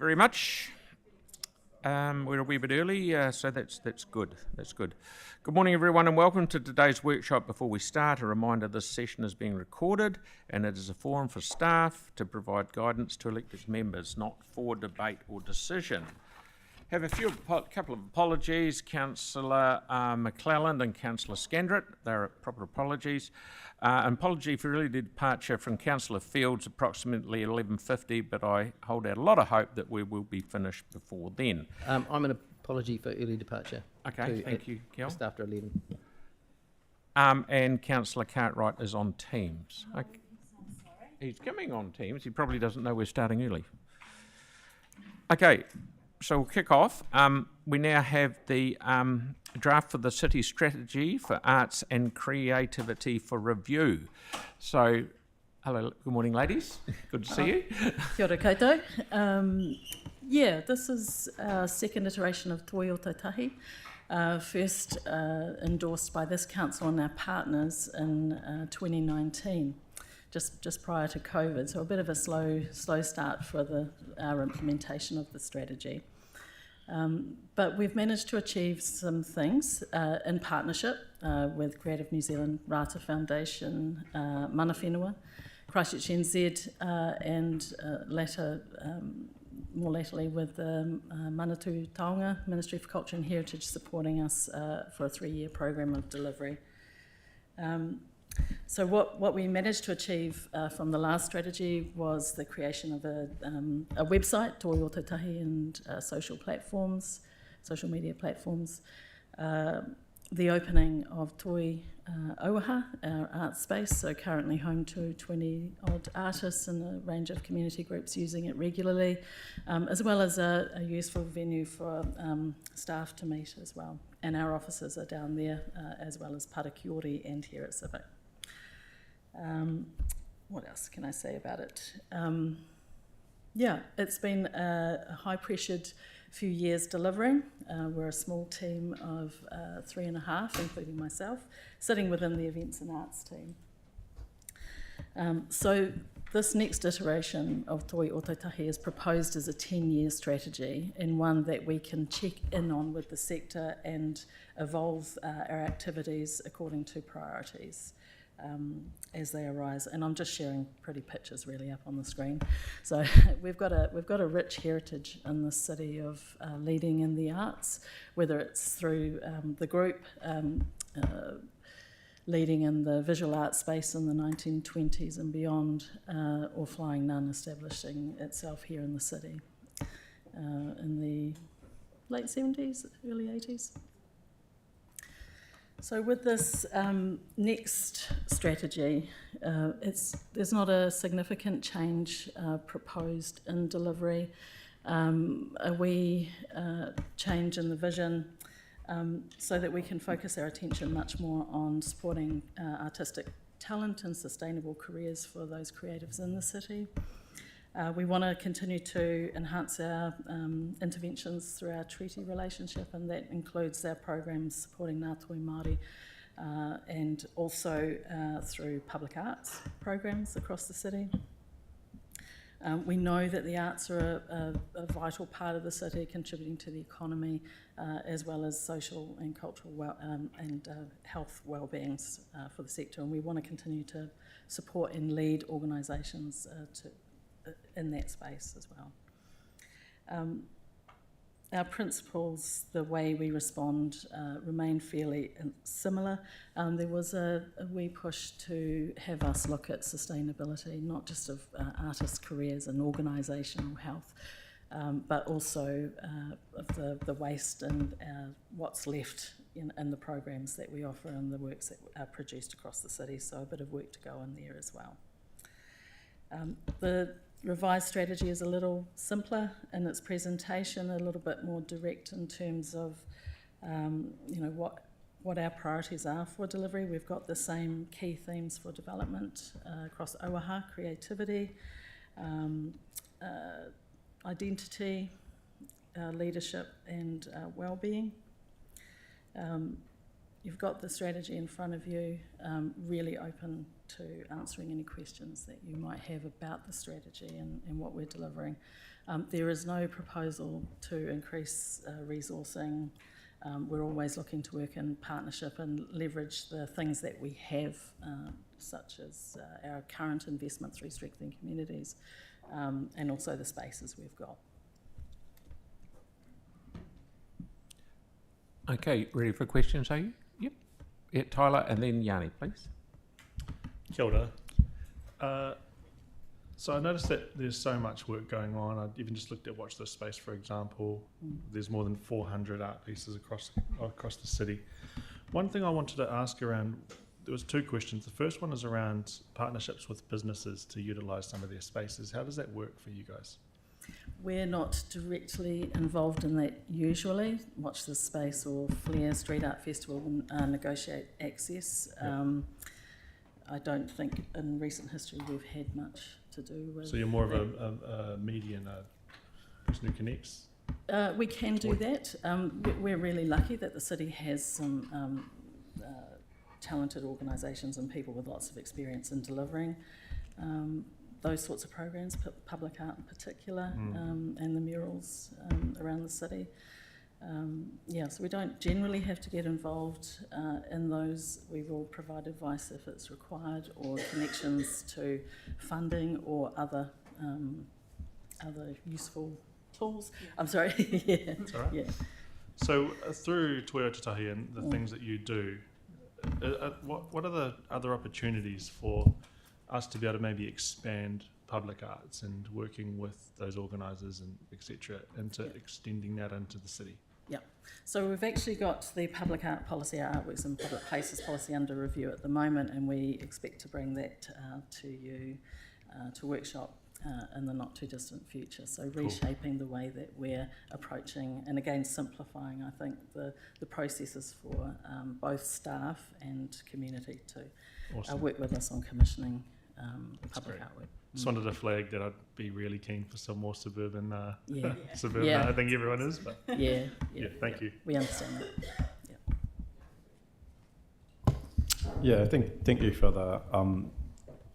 very much. We're a wee bit early, so that's good. That's good. Good morning, everyone, and welcome to today's workshop. Before we start, a reminder this session is being recorded, and it is a forum for staff to provide guidance to elected members, not for debate or decision. Have a couple of apologies, Councillor McClelland and Councillor Scandrett. They're proper apologies. An apology for early departure from Councillor Fields, approximately 11:50, but I hold out a lot of hope that we will be finished before then. I'm an apology for early departure. Okay, thank you, Kel. Just after 11. And Councillor Cartwright is on Teams. Okay. He's coming on Teams. He probably doesn't know we're starting early. Okay. So we'll kick off. We now have the draft for the city strategy for arts and creativity for review. So, hello, good morning, ladies. Good to see you. Kia ora koutou. This is our second iteration of Toi o Tautahi, first endorsed by this council and our partners in 2019. Just prior to COVID, so a bit of a slow start for our implementation of the strategy. But we've managed to achieve some things in partnership with Creative New Zealand, Rata Foundation, Mana Whenua, Christchurch NZ, and more latterly with the Manatū Taonga Ministry for Culture and Heritage supporting us for a 3-year program of delivery. So what we managed to achieve from the last strategy was the creation of a website, Toi o Tautahi, and social media platforms, the opening of Toi Auaha, our art space, so currently home to 20-odd artists and a range of community groups using it regularly, as well as a useful venue for staff to meet as well. And our offices are down there, as well as Parakiori and here at Civic. What else can I say about it? It's been a high-pressured few years delivering. We're a small team of 3.5, including myself, sitting within the events and arts team. So this next iteration of Toi o Tautahi is proposed as a 10-year strategy, and one that we can check in on with the sector and evolve our activities according to priorities. As they arise, and I'm just sharing pretty pictures really up on the screen. So we've got a rich heritage in the city of leading in the arts, whether it's through the group leading in the visual arts space in the 1920s and beyond, or Flying Nun establishing itself here in the city in the late 70s, early 80s. So with this next strategy, there's not a significant change proposed in delivery. A wee change in the vision so that we can focus our attention much more on supporting artistic talent and sustainable careers for those creatives in the city. We want to continue to enhance our interventions through our treaty relationship, and that includes our programs supporting Ngātoi Māori and also through public arts programs across the city. We know that the arts are a vital part of the city, contributing to the economy as well as social and cultural and health well-beings for the sector, and we want to continue to support and lead organisations in that space as well. Our principles, the way we respond, remain fairly similar. There was a wee push to have us look at sustainability, not just of artists' careers and organisational health, but also of the waste and what's left in the programs that we offer and the works that are produced across the city, so a bit of work to go in there as well. The revised strategy is a little simpler in its presentation, a little bit more direct in terms of what our priorities are for delivery. We've got the same key themes for development across Auaha: creativity, identity, leadership and well-being. you've got the strategy in front of you, really open to answering any questions that you might have about the strategy and what we're delivering. There is no proposal to increase resourcing. We're always looking to work in partnership and leverage the things that we have, such as our current investment through Strengthening Communities, and also the spaces we've got. Okay, ready for questions, are you? Yep. Yeah, Tyler, and then Yanni, please. Kia ora. So I noticed that there's so much work going on. I even just looked at Watch This Space, for example. There's more than 400 art pieces across the city. One thing I wanted to ask around, there was two questions. The first one is around partnerships with businesses to utilise some of their spaces. How does that work for you guys? We're not directly involved in that usually. Watch This Space or Flair Street Art Festival negotiate access. I don't think in recent history we've had much to do with. So you're more of a median, a person who connects? We can do that. We're really lucky that the city has some talented organisations and people with lots of experience in delivering those sorts of programs, public art in particular, and the murals around the city. So we don't generally have to get involved in those. We will provide advice if it's required, or connections to funding or other useful tools. I'm sorry. Yeah. That's all right. Yeah. So through Toi o Tatahi and the things that you do, what are the other opportunities for us to be able to maybe expand public arts and working with those organisers and etc. into extending that into the city? Yeah, so we've actually got the public art policy, our artworks and public places policy under review at the moment, and we expect to bring that to you to workshop in the not too distant future. So reshaping the way that we're approaching, and again simplifying, I think, the processes for both staff and community to work with us on commissioning public artwork. Just wanted to flag that I'd be really keen for some more suburban suburban Yeah. art. I think everyone is, but Yeah, thank you. we understand that. Yeah, thank you for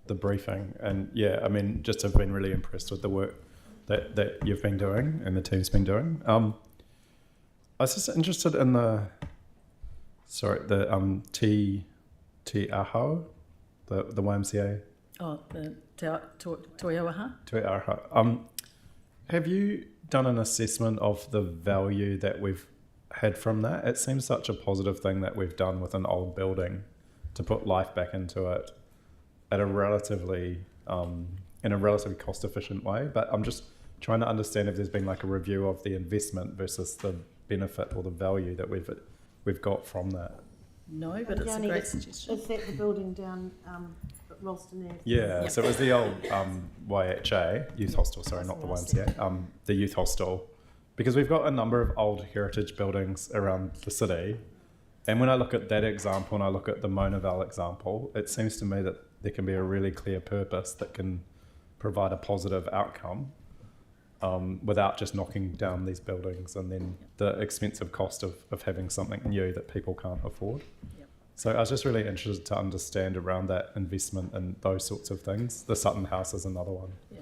the briefing, and I mean, just have been really impressed with the work that you've been doing and the team's been doing. I was just interested in the Te Aho, the YMCA. Oh, the Toi Aho? Te Aho. Have you done an assessment of the value that we've had from that? It seems such a positive thing that we've done with an old building to put life back into it at a relatively in a relatively cost efficient way. But I'm just trying to understand if there's been like a review of the investment versus the benefit or the value that we've got from that. No, but it's a great suggestion. Is that the building down at Ralston Ave? Yeah, so it was the old YHA, youth hostel, sorry, not the YMCA, the youth hostel, because we've got a number of old heritage buildings around the city. And when I look at that example and I look at the Monaval example, it seems to me that there can be a really clear purpose that can provide a positive outcome without just knocking down these buildings and then the expensive cost of having something new that people can't afford. Yep. So I was just really interested to understand around that investment and those sorts of things. The Sutton House is another one. Yeah.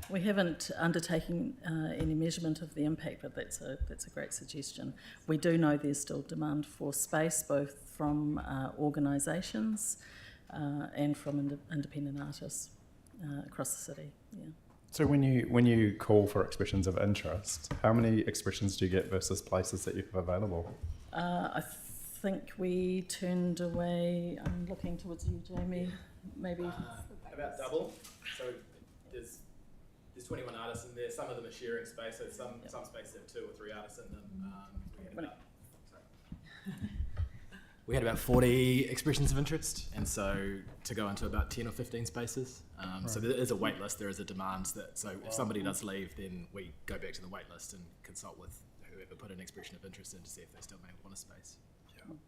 We haven't undertaken any measurement of the impact, but that's a great suggestion. We do know there's still demand for space, both from organisations and from independent artists across the city. Yeah. So when you call for expressions of interest, how many expressions do you get versus places that you have available? I think we turned away. I'm looking towards you, Jamie. Maybe about double. So there's 21 artists in there. Some of them are sharing space. So some spaces have 2 or 3 artists in them. We had about 40 expressions of interest, and so to go into about 10 or 15 spaces. So there is a wait list, there is a demand if somebody does leave, then we go back to the wait list and consult with whoever put an expression of interest in to see if they still may want a space.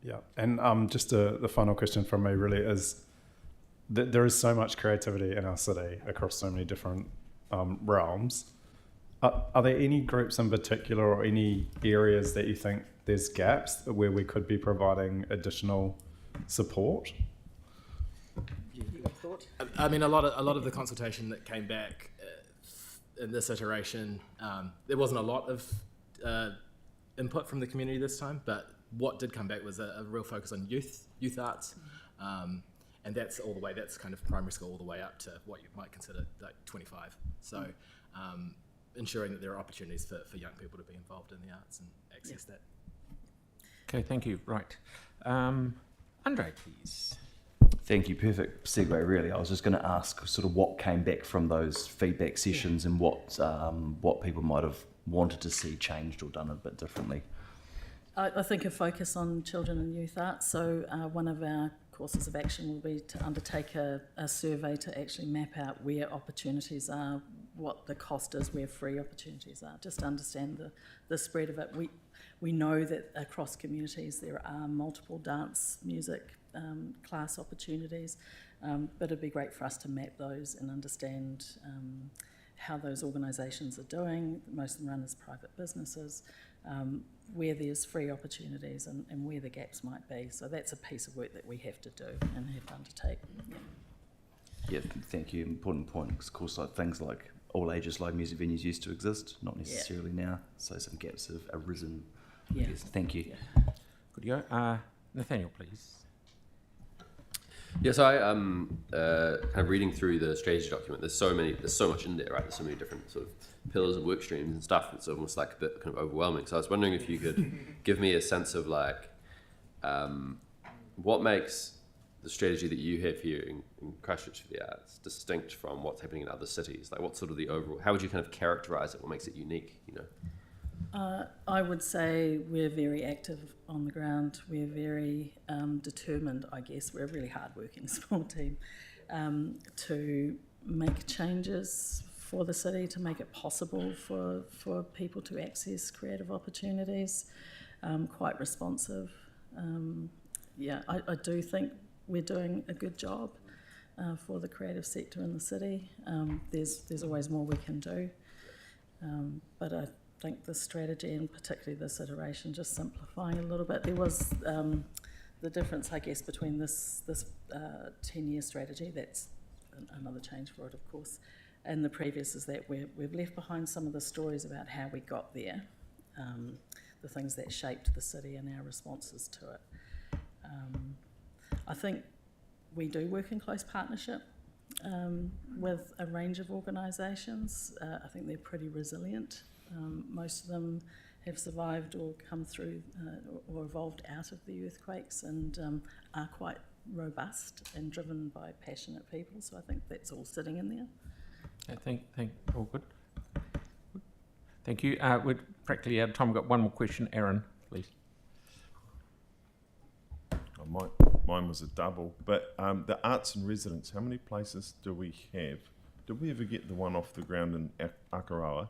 Yeah. And just the final question from me really is that there is so much creativity in our city across so many different realms. Are there any groups in particular or any areas that you think there's gaps where we could be providing additional support? I mean, a lot of the consultation that came back in this iteration, there wasn't a lot of input from the community this time, but what did come back was a real focus on youth arts, and that's all the way. That's kind of primary school all the way up to what you might consider like 25. So, ensuring that there are opportunities for young people to be involved in the arts and access that. Okay, thank you. Right. Andre, please. Thank you. Perfect segue, really. I was just going to ask sort of what came back from those feedback sessions and what people might have wanted to see changed or done a bit differently. I think a focus on children and youth arts. So one of our courses of action will be to undertake a survey to actually map out where opportunities are, what the cost is, where free opportunities are, just to understand the spread of it. We know that across communities there are multiple dance, music, class opportunities, but it'd be great for us to map those and understand how those organisations are doing. Most of them run as private businesses, where there's free opportunities and where the gaps might be. So that's a piece of work that we have to do and have to undertake. Yeah, thank you. Important point, because of course things like all ages live music venues used to exist, not necessarily now, so some gaps have arisen. Yeah. Yes, thank you. Yeah. Good to go. Nathaniel, please. Yeah, so I kind of reading through the strategy document. There's so much in there, right? There's so many different sort of pillars and work streams and stuff. It's almost like a bit kind of overwhelming. So I was wondering if you could give me a sense of like what makes the strategy that you have here in Christchurch for the arts distinct from what's happening in other cities. Like, what's sort of the overall? How would you kind of characterize it? What makes it unique? You know. I would say we're very active on the ground. We're very determined, I guess. We're a really hard-working small team to make changes for the city, to make it possible for people to access creative opportunities, quite responsive. I do think we're doing a good job for the creative sector in the city. There's always more we can do, but I think the strategy, and particularly this iteration, just simplifying a little bit. There was the difference, I guess, between this 10-year strategy, that's another change for it, of course, and the previous is that we've left behind some of the stories about how we got there, the things that shaped the city and our responses to it. I think we do work in close partnership with a range of organisations. I think they're pretty resilient. Most of them have survived or come through or evolved out of the earthquakes and are quite robust and driven by passionate people. So I think that's all sitting in there. All good. Thank you. We're practically out of time. We've got one more question. Aaron, please. Mine was a double, but the arts in residence, how many places do we have? Did we ever get the one off the ground in Akaroa?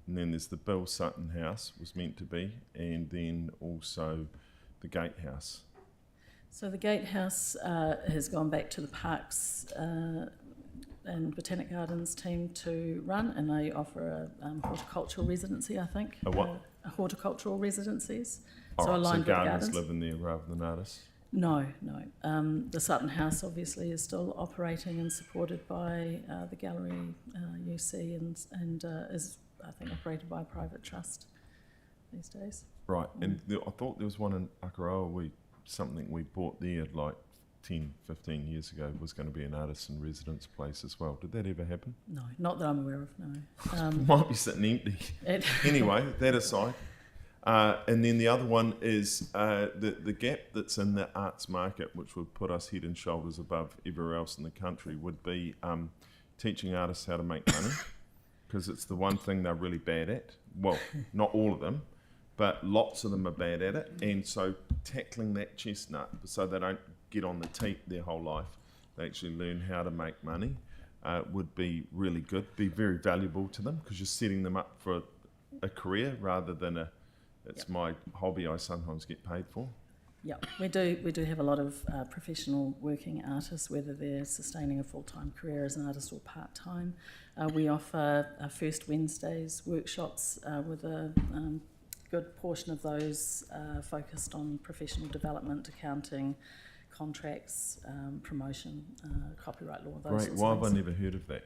And then there's the Bill Sutton House, was meant to be, and then also the Gatehouse. So the Gatehouse has gone back to the Parks and Botanic Gardens team to run, and they offer a horticultural residency, I think. A what? Horticultural residencies. So aligned with gardeners live in there rather than artists? No. The Sutton House obviously is still operating and supported by the Gallery UC and is, I think, operated by a private trust these days. Right, and I thought there was one in Akaroa, something we bought there like 10, 15 years ago was going to be an artist in residence place as well. Did that ever happen? No, not that I'm aware of, no. Might be sitting empty. Anyway, that aside. And then the other one is the gap that's in the arts market, which would put us head and shoulders above everywhere else in the country, would be teaching artists how to make money, because it's the one thing they're really bad at. Well, not all of them, but lots of them are bad at it. And so tackling that chestnut so they don't get on the teat their whole life, they actually learn how to make money, would be really good, be very valuable to them, because you're setting them up for a career rather than it's my hobby I sometimes get paid for. Yeah, we do have a lot of professional working artists, whether they're sustaining a full-time career as an artist or part-time. We offer First Wednesdays workshops with a good portion of those focused on professional development, accounting, contracts, promotion, copyright law, those Great. sorts Why of have I things. never heard of that?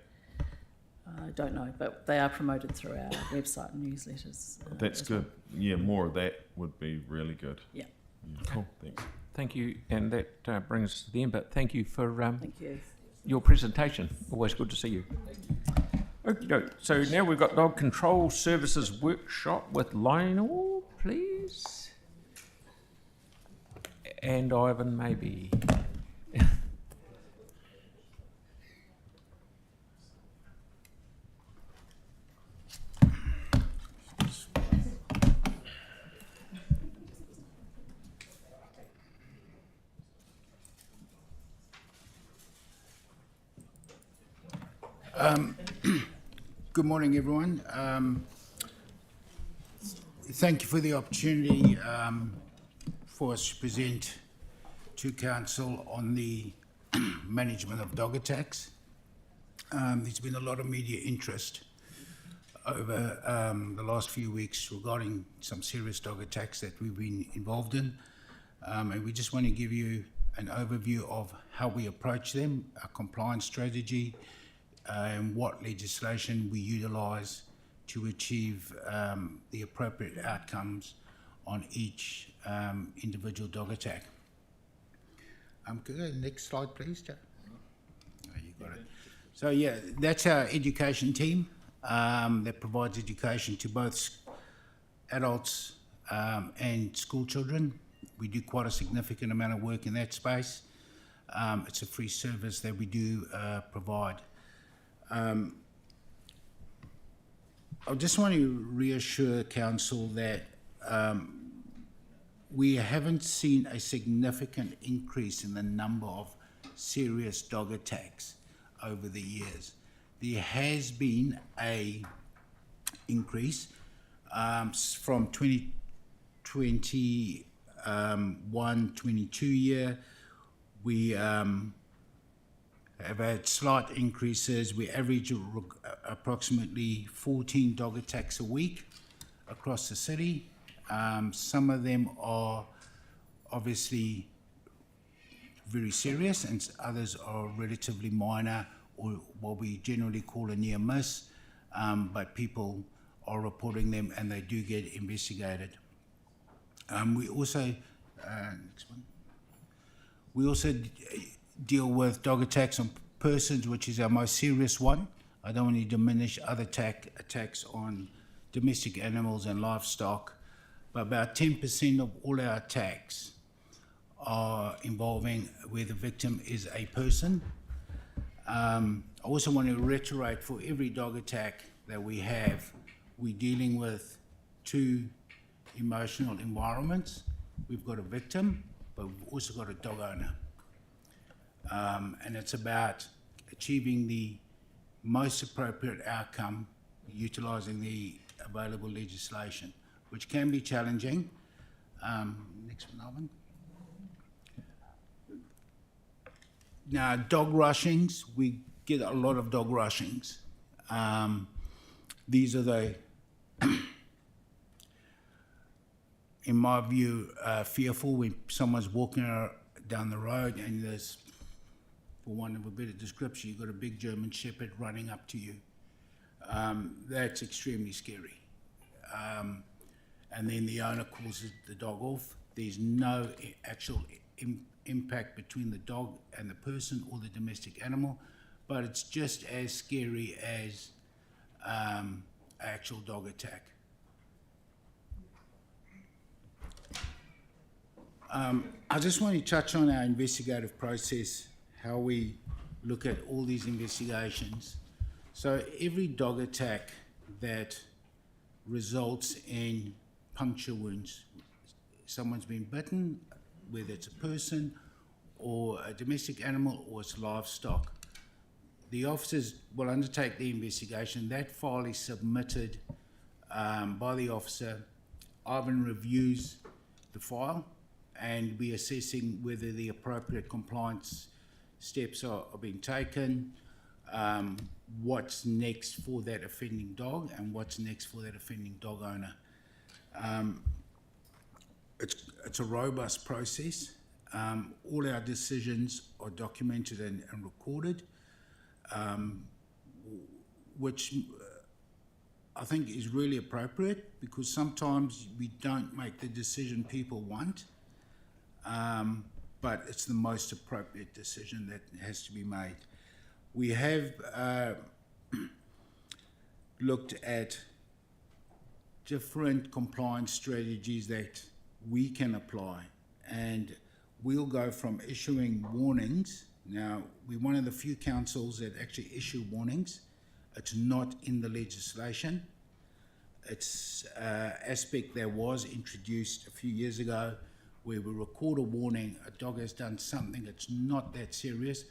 I don't know, but they are promoted through our website and newsletters. That's as good. well. Yeah, more of that would be really good. Yeah. Cool. Thanks. Thank you, and that brings us to the end, but thank you for Thank you. your presentation. Always good to see you. Okay, so now we've got Dog Control Services Workshop with Lionel, please. And Ivan, maybe. Good morning, everyone. Thank you for the opportunity for us to present to Council on the management of dog attacks. There's been a lot of media interest over the last few weeks regarding some serious dog attacks that we've been involved in. And we just want to give you an overview of how we approach them, our compliance strategy, and what legislation we utilise to achieve the appropriate outcomes on each individual dog attack. Could I go to the next slide, please, Joe? Oh, you got it. So yeah, that's our education team that provides education to both adults and school children. We do quite a significant amount of work in that space. It's a free service that we do provide. I just want to reassure Council that we haven't seen a significant increase in the number of serious dog attacks over the years. There has been a increase from 2021-22 year. We have had slight increases. We average approximately 14 dog attacks a week across the city. Some of them are obviously very serious and others are relatively minor, or what we generally call a near miss, but people are reporting them and they do get investigated. We also, next one. We also deal with dog attacks on persons, which is our most serious one. I don't want to diminish other attacks on domestic animals and livestock, but about 10% of all our attacks are involving where the victim is a person. I also want to reiterate, for every dog attack that we have, we're dealing with two emotional environments. We've got a victim, but we've also got a dog owner. And it's about achieving the most appropriate outcome utilising the available legislation, which can be challenging. Next one, Alvin. Now, dog rushings, we get a lot of dog rushings. These are the, in my view, fearful when someone's walking down the road and there's, for want of a better description, you've got a big German Shepherd running up to you. That's extremely scary. And then the owner calls the dog off. There's no actual impact between the dog and the person or the domestic animal, but it's just as scary as an actual dog attack. I just want to touch on our investigative process, how we look at all these investigations. So every dog attack that results in puncture wounds, someone's been bitten, whether it's a person or a domestic animal or it's livestock, the officers will undertake the investigation. That file is submitted by the officer. Ivan reviews the file and we're assessing whether the appropriate compliance steps are being taken, what's next for that offending dog and what's next for that offending dog owner. It's a robust process. All our decisions are documented and recorded, which I think is really appropriate, because sometimes we don't make the decision people want, but it's the most appropriate decision that has to be made. We have looked at different compliance strategies that we can apply, and we'll go from issuing warnings. Now, we're one of the few councils that actually issue warnings. It's not in the legislation. It's an aspect that was introduced a few years ago, where we record a warning, a dog has done something that's not that serious,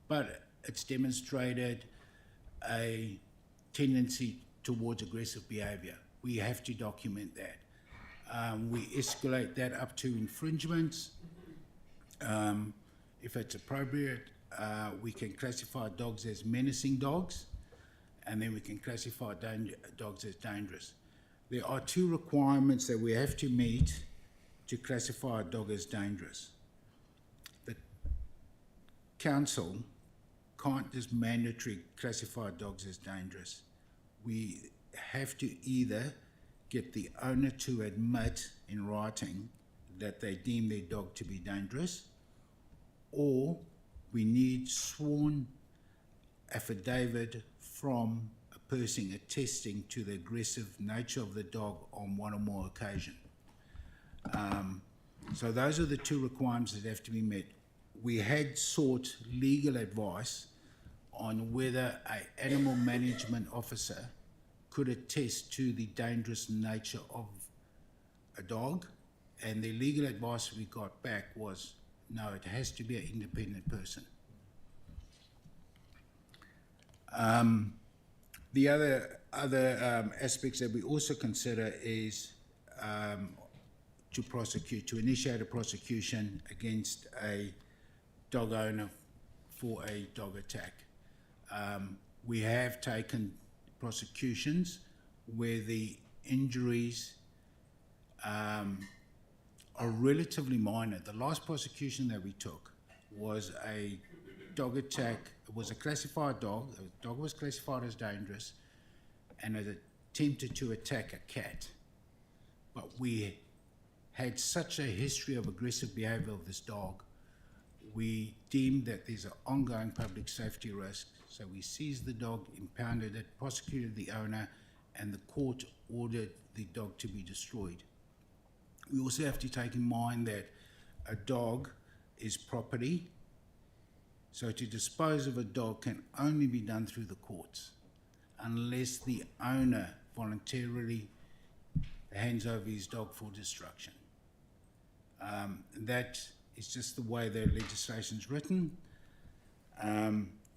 but it's demonstrated a tendency towards aggressive behaviour. We have to document that. We escalate that up to infringements. If it's appropriate, we can classify dogs as menacing dogs, and then we can classify dogs as dangerous. There are two requirements that we have to meet to classify a dog as dangerous. The council can't just mandatorily classify dogs as dangerous. We have to either get the owner to admit in writing that they deem their dog to be dangerous, or we need sworn affidavit from a person attesting to the aggressive nature of the dog on one or more occasions. So those are the two requirements that have to be met. We had sought legal advice on whether an animal management officer could attest to the dangerous nature of a dog, and the legal advice we got back was, no, it has to be an independent person. The other aspects that we also consider is to initiate a prosecution against a dog owner for a dog attack. We have taken prosecutions where the injuries are relatively minor. The last prosecution that we took was a dog attack. It was a classified dog. The dog was classified as dangerous, and it attempted to attack a cat. But we had such a history of aggressive behaviour of this dog, we deemed that there's an ongoing public safety risk. So we seized the dog, impounded it, prosecuted the owner, and the court ordered the dog to be destroyed. We also have to take in mind that a dog is property, so to dispose of a dog can only be done through the courts unless the owner voluntarily hands over his dog for destruction. That is just the way the legislation is written.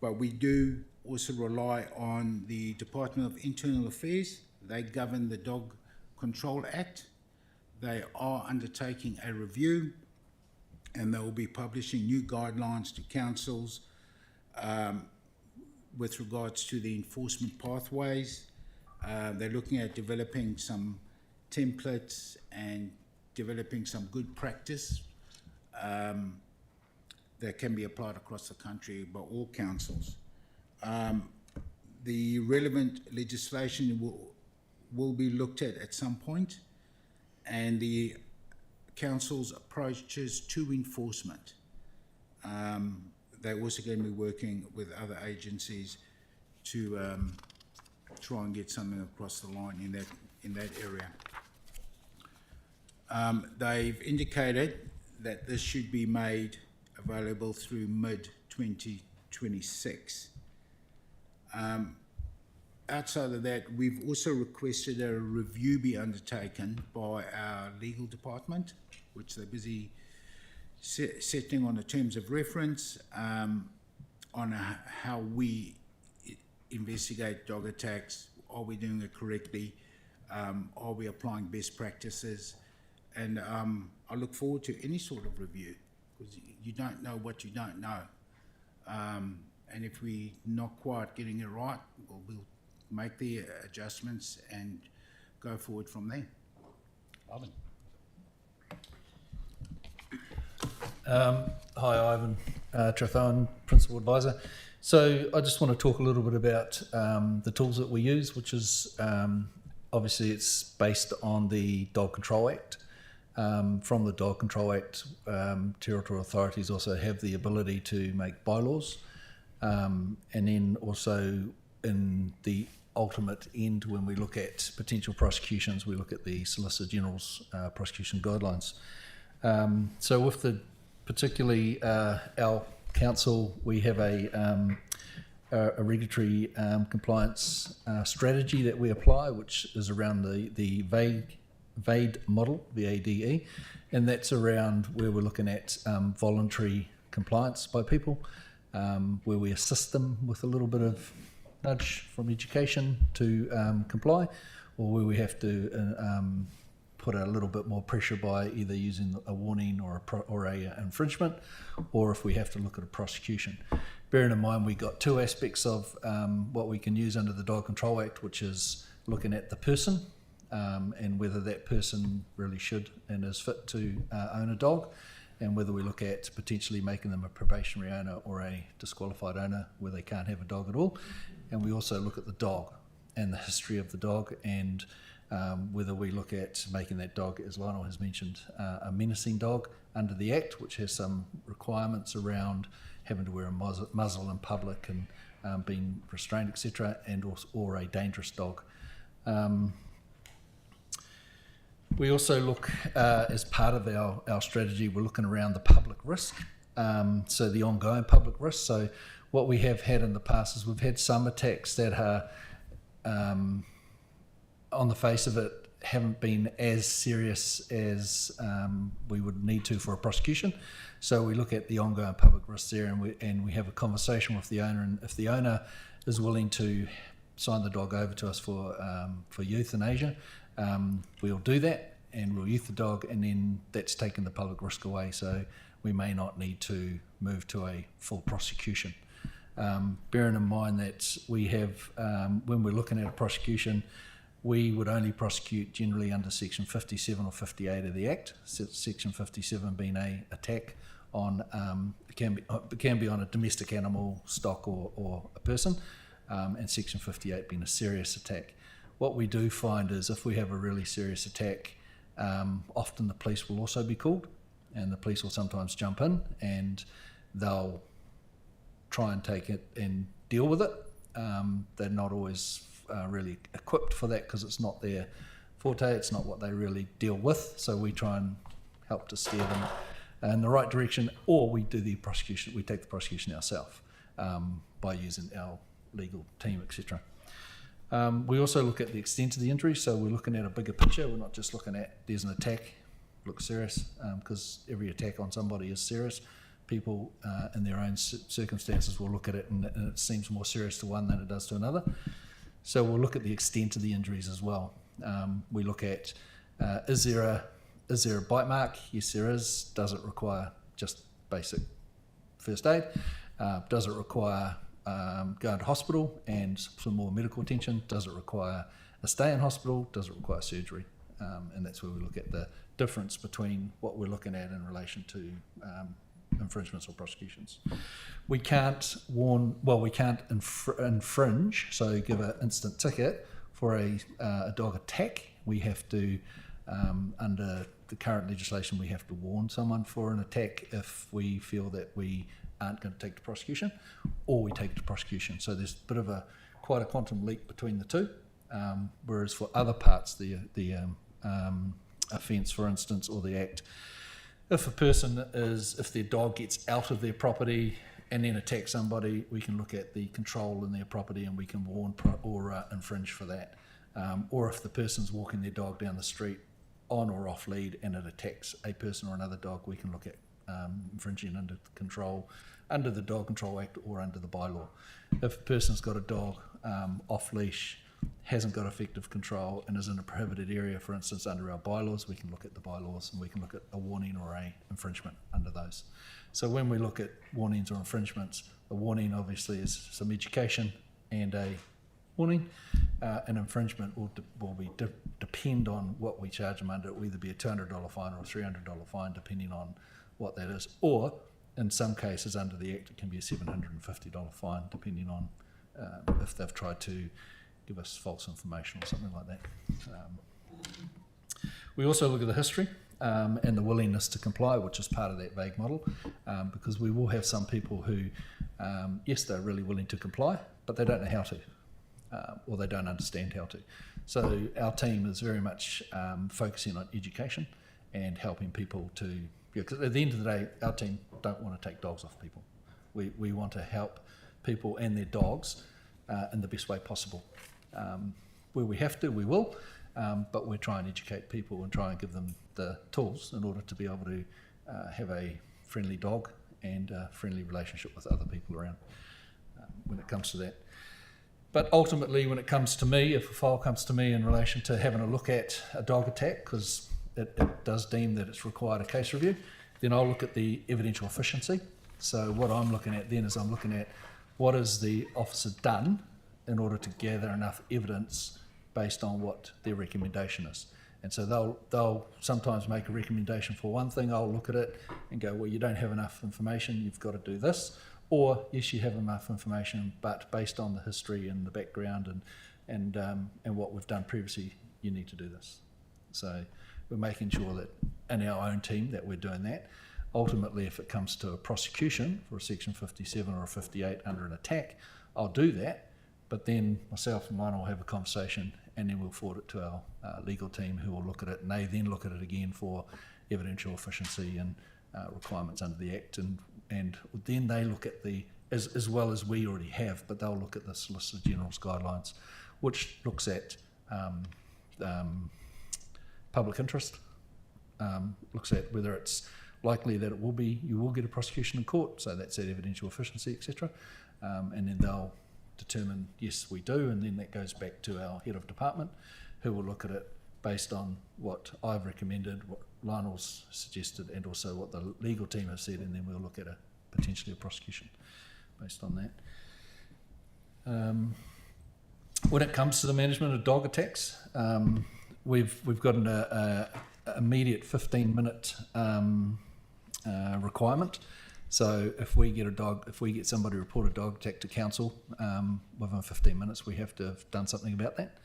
But we do also rely on the Department of Internal Affairs. They govern the Dog Control Act. They are undertaking a review, and they will be publishing new guidelines to councils with regards to the enforcement pathways. They're looking at developing some templates and developing some good practice that can be applied across the country by all councils. The relevant legislation will be looked at some point, and the council's approaches to enforcement. They're also going to be working with other agencies to try and get something across the line in that area. They've indicated that this should be made available through mid-2026. Outside of that, we've also requested a review be undertaken by our legal department, which they're busy setting on the terms of reference on how we investigate dog attacks. Are we doing it correctly? Are we applying best practices? And I look forward to any sort of review, because you don't know what you don't know. And if we're not quite getting it right, we'll make the adjustments and go forward from there. Ivan. Hi, Ivan Trathoan, Principal Advisor. So I just want to talk a little bit about the tools that we use, which is obviously it's based on the Dog Control Act. From the Dog Control Act, territorial authorities also have the ability to make bylaws, and then also in the ultimate end, when we look at potential prosecutions, we look at the Solicitor General's prosecution guidelines. So with the particularly our council, we have a regulatory compliance strategy that we apply, which is around the VADE model, VADE, and that's around where we're looking at voluntary compliance by people, where we assist them with a little bit of nudge from education to comply, or where we have to put a little bit more pressure by either using a warning or a infringement, or if we have to look at a prosecution. Bearing in mind we've got two aspects of what we can use under the Dog Control Act, which is looking at the person and whether that person really should and is fit to own a dog, and whether we look at potentially making them a probationary owner or a disqualified owner where they can't have a dog at all. And we also look at the dog and the history of the dog, and whether we look at making that dog, as Lionel has mentioned, a menacing dog under the Act, which has some requirements around having to wear a muzzle in public and being restrained, etc., and or a dangerous dog. We also look, as part of our strategy, we're looking around the public risk, so the ongoing public risk. So what we have had in the past is we've had some attacks that are, on the face of it, haven't been as serious as we would need to for a prosecution. So we look at the ongoing public risk there, and we have a conversation with the owner, and if the owner is willing to sign the dog over to us for euthanasia, we'll do that, and we'll youth the dog, and then that's taken the public risk away, so we may not need to move to a full prosecution. Bearing in mind that we have, when we're looking at a prosecution, we would only prosecute generally under Section 57 or 58 of the Act. Section 57 being a attack on, it can be on a domestic animal, stock, or a person, and Section 58 being a serious attack. What we do find is if we have a really serious attack, often the police will also be called, and the police will sometimes jump in and they'll try and take it and deal with it. They're not always really equipped for that because it's not their forte, it's not what they really deal with, so we try and help to steer them in the right direction, or we do the prosecution, we take the prosecution ourselves by using our legal team, etc. We also look at the extent of the injury, so we're looking at a bigger picture. We're not just looking at there's an attack, looks serious, because every attack on somebody is serious. People in their own circumstances will look at it and it seems more serious to one than it does to another. So we'll look at the extent of the injuries as well. We look at is there a bite mark? Yes, there is. Does it require just basic first aid? Does it require going to hospital and some more medical attention? Does it require a stay in hospital? Does it require surgery? And that's where we look at the difference between what we're looking at in relation to infringements or prosecutions. We can't infringe, so give an instant ticket for a dog attack. We have to, under the current legislation, we have to warn someone for an attack if we feel that we aren't going to take to prosecution, or we take it to prosecution. So there's a bit of quite a quantum leap between the two. Whereas for other parts, the offence, for instance, or the act, if their dog gets out of their property and then attacks somebody, we can look at the control in their property and we can warn or infringe for that. Or if the person's walking their dog down the street on or off lead and it attacks a person or another dog, we can look at infringing under the Dog Control Act or under the bylaw. If a person's got a dog off leash, hasn't got effective control and is in a prohibited area, for instance, under our bylaws, we can look at the bylaws and we can look at a warning or a infringement under those. So when we look at warnings or infringements, a warning obviously is some education and a warning. an infringement will depend on what we charge them under. It will either be a $200 fine or a $300 fine, depending on what that is. Or, in some cases under the Act, it can be a $750 fine, depending on if they've tried to give us false information or something like that. We also look at the history and the willingness to comply, which is part of that vague model, because we will have some people who, yes, they're really willing to comply, but they don't know how to, or they don't understand how to. So our team is very much focusing on education and helping people to, because at the end of the day, our team don't want to take dogs off people. We want to help people and their dogs in the best way possible. Where we have to, we will, but we're trying to educate people and try and give them the tools in order to be able to have a friendly dog and a friendly relationship with other people around when it comes to that. But ultimately, when it comes to me, if a file comes to me in relation to having a look at a dog attack, because it does deem that it's required a case review, then I'll look at the evidential efficiency. So what I'm looking at then is I'm looking at what has the officer done in order to gather enough evidence based on what their recommendation is. And so they'll sometimes make a recommendation for one thing. I'll look at it and go, well, you don't have enough information, you've got to do this. Or, yes, you have enough information, but based on the history and the background and what we've done previously, you need to do this. So we're making sure that in our own team that we're doing that. Ultimately, if it comes to a prosecution for a Section 57 or a 58 under an attack, I'll do that. But then myself and Lionel will have a conversation, and then we'll forward it to our legal team, who will look at it, and they then look at it again for evidential efficiency and requirements under the Act, and then they look at the, as well as we already have, but they'll look at the Solicitor General's guidelines, which looks at public interest, looks at whether it's likely that you will get a prosecution in court, so that's that evidential efficiency, etc. And then they'll determine, yes, we do, and then that goes back to our head of department, who will look at it based on what I've recommended, what Lionel's suggested, and also what the legal team have said, and then we'll look at potentially a prosecution based on that. When it comes to the management of dog attacks, we've got an immediate 15-minute requirement. So if we get somebody to report a dog attack to council, within 15 minutes we have to have done something about that.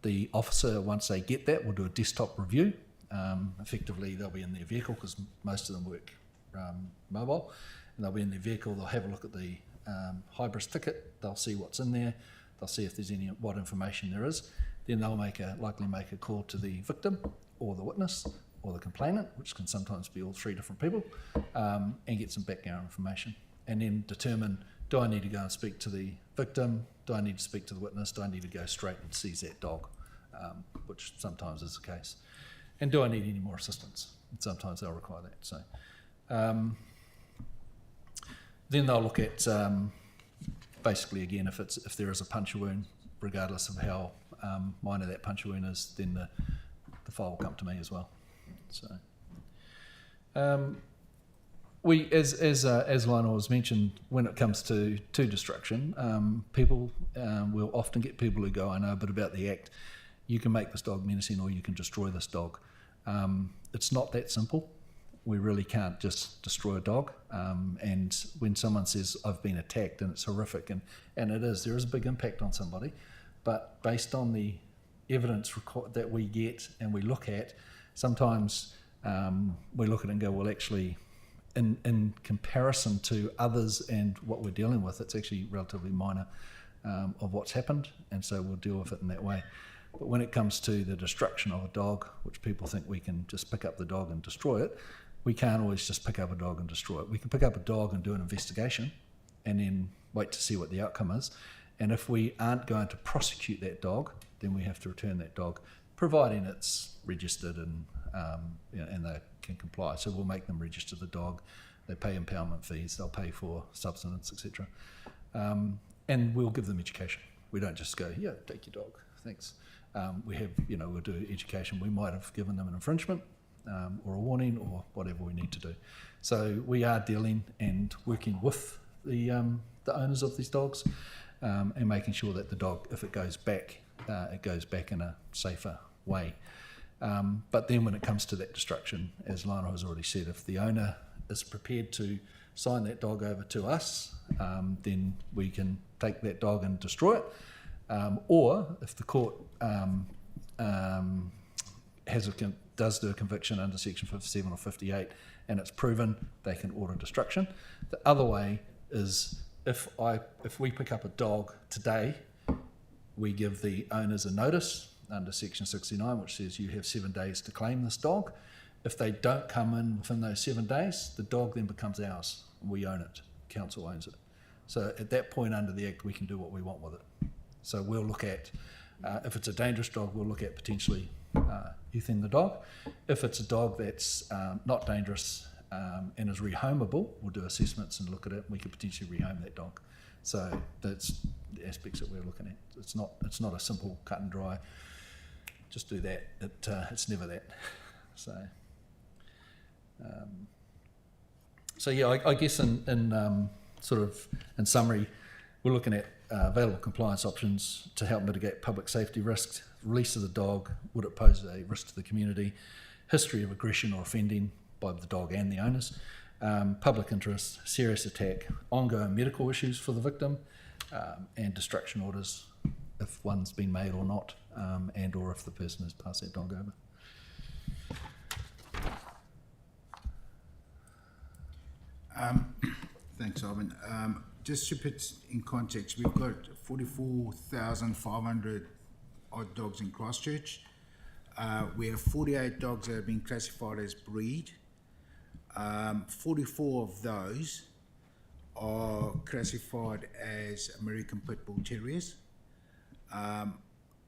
The officer, once they get that, will do a desktop review. Effectively, they'll be in their vehicle, because most of them work mobile, and they'll be in their vehicle. They'll have a look at the hybris ticket. They'll see what's in there. They'll see if there's what information there is. Then they'll likely make a call to the victim or the witness or the complainant, which can sometimes be all three different people, and get some background information, and then determine, do I need to go and speak to the victim? Do I need to speak to the witness? Do I need to go straight and seize that dog, which sometimes is the case? And do I need any more assistance? And sometimes they'll require that. So then they'll look at, basically, again, if there is a puncture wound, regardless of how minor that puncture wound is, then the file will come to me as well. So we, as Lionel has mentioned, when it comes to destruction, people will often get people who go, I know a bit about the Act. You can make this dog menacing, or you can destroy this dog. It's not that simple. We really can't just destroy a dog. And when someone says, I've been attacked, and it's horrific, and there is a big impact on somebody, but based on the evidence that we get and we look at, sometimes we look at it and go, well, actually, in comparison to others and what we're dealing with, it's actually relatively minor of what's happened, and so we'll deal with it in that way. But when it comes to the destruction of a dog, which people think we can just pick up the dog and destroy it, we can't always just pick up a dog and destroy it. We can pick up a dog and do an investigation and then wait to see what the outcome is. And if we aren't going to prosecute that dog, then we have to return that dog, providing it's registered and and they can comply. So we'll make them register the dog. They pay impoundment fees. They'll pay for subsistence, etc. And we'll give them education. We don't just go, yeah, take your dog, thanks. We have, we'll do education. We might have given them an infringement or a warning or whatever we need to do. So we are dealing and working with the owners of these dogs. and making sure that the dog, if it goes back in a safer way. But then when it comes to that destruction, as Lionel has already said, if the owner is prepared to sign that dog over to us, then we can take that dog and destroy it. Or if the court does do a conviction under section 57 or 58 and it's proven, they can order destruction. The other way is if we pick up a dog today, we give the owners a notice under section 69, which says you have 7 days to claim this dog. If they don't come in within those 7 days, the dog then becomes ours. We own it. Council owns it. So at that point under the Act, we can do what we want with it. So we'll look at, if it's a dangerous dog, we'll look at potentially euthing the dog. If it's a dog that's not dangerous and is rehomable, we'll do assessments and look at it. We could potentially rehome that dog. So that's the aspects that we're looking at. It's not a simple cut and dry, just do that. It's never that. So yeah, I guess in summary, we're looking at available compliance options to help mitigate public safety risks. Release of the dog, would it pose a risk to the community? History of aggression or offending by the dog and the owners. Public interest, serious attack, ongoing medical issues for the victim, and destruction orders if one's been made or not, and or if the person has passed that dog over. Thanks, Ivan. Just to put in context, we've got 44,500 odd dogs in Christchurch. We have 48 dogs that have been classified as breed. 44 of those are classified as American Pit Bull Terriers.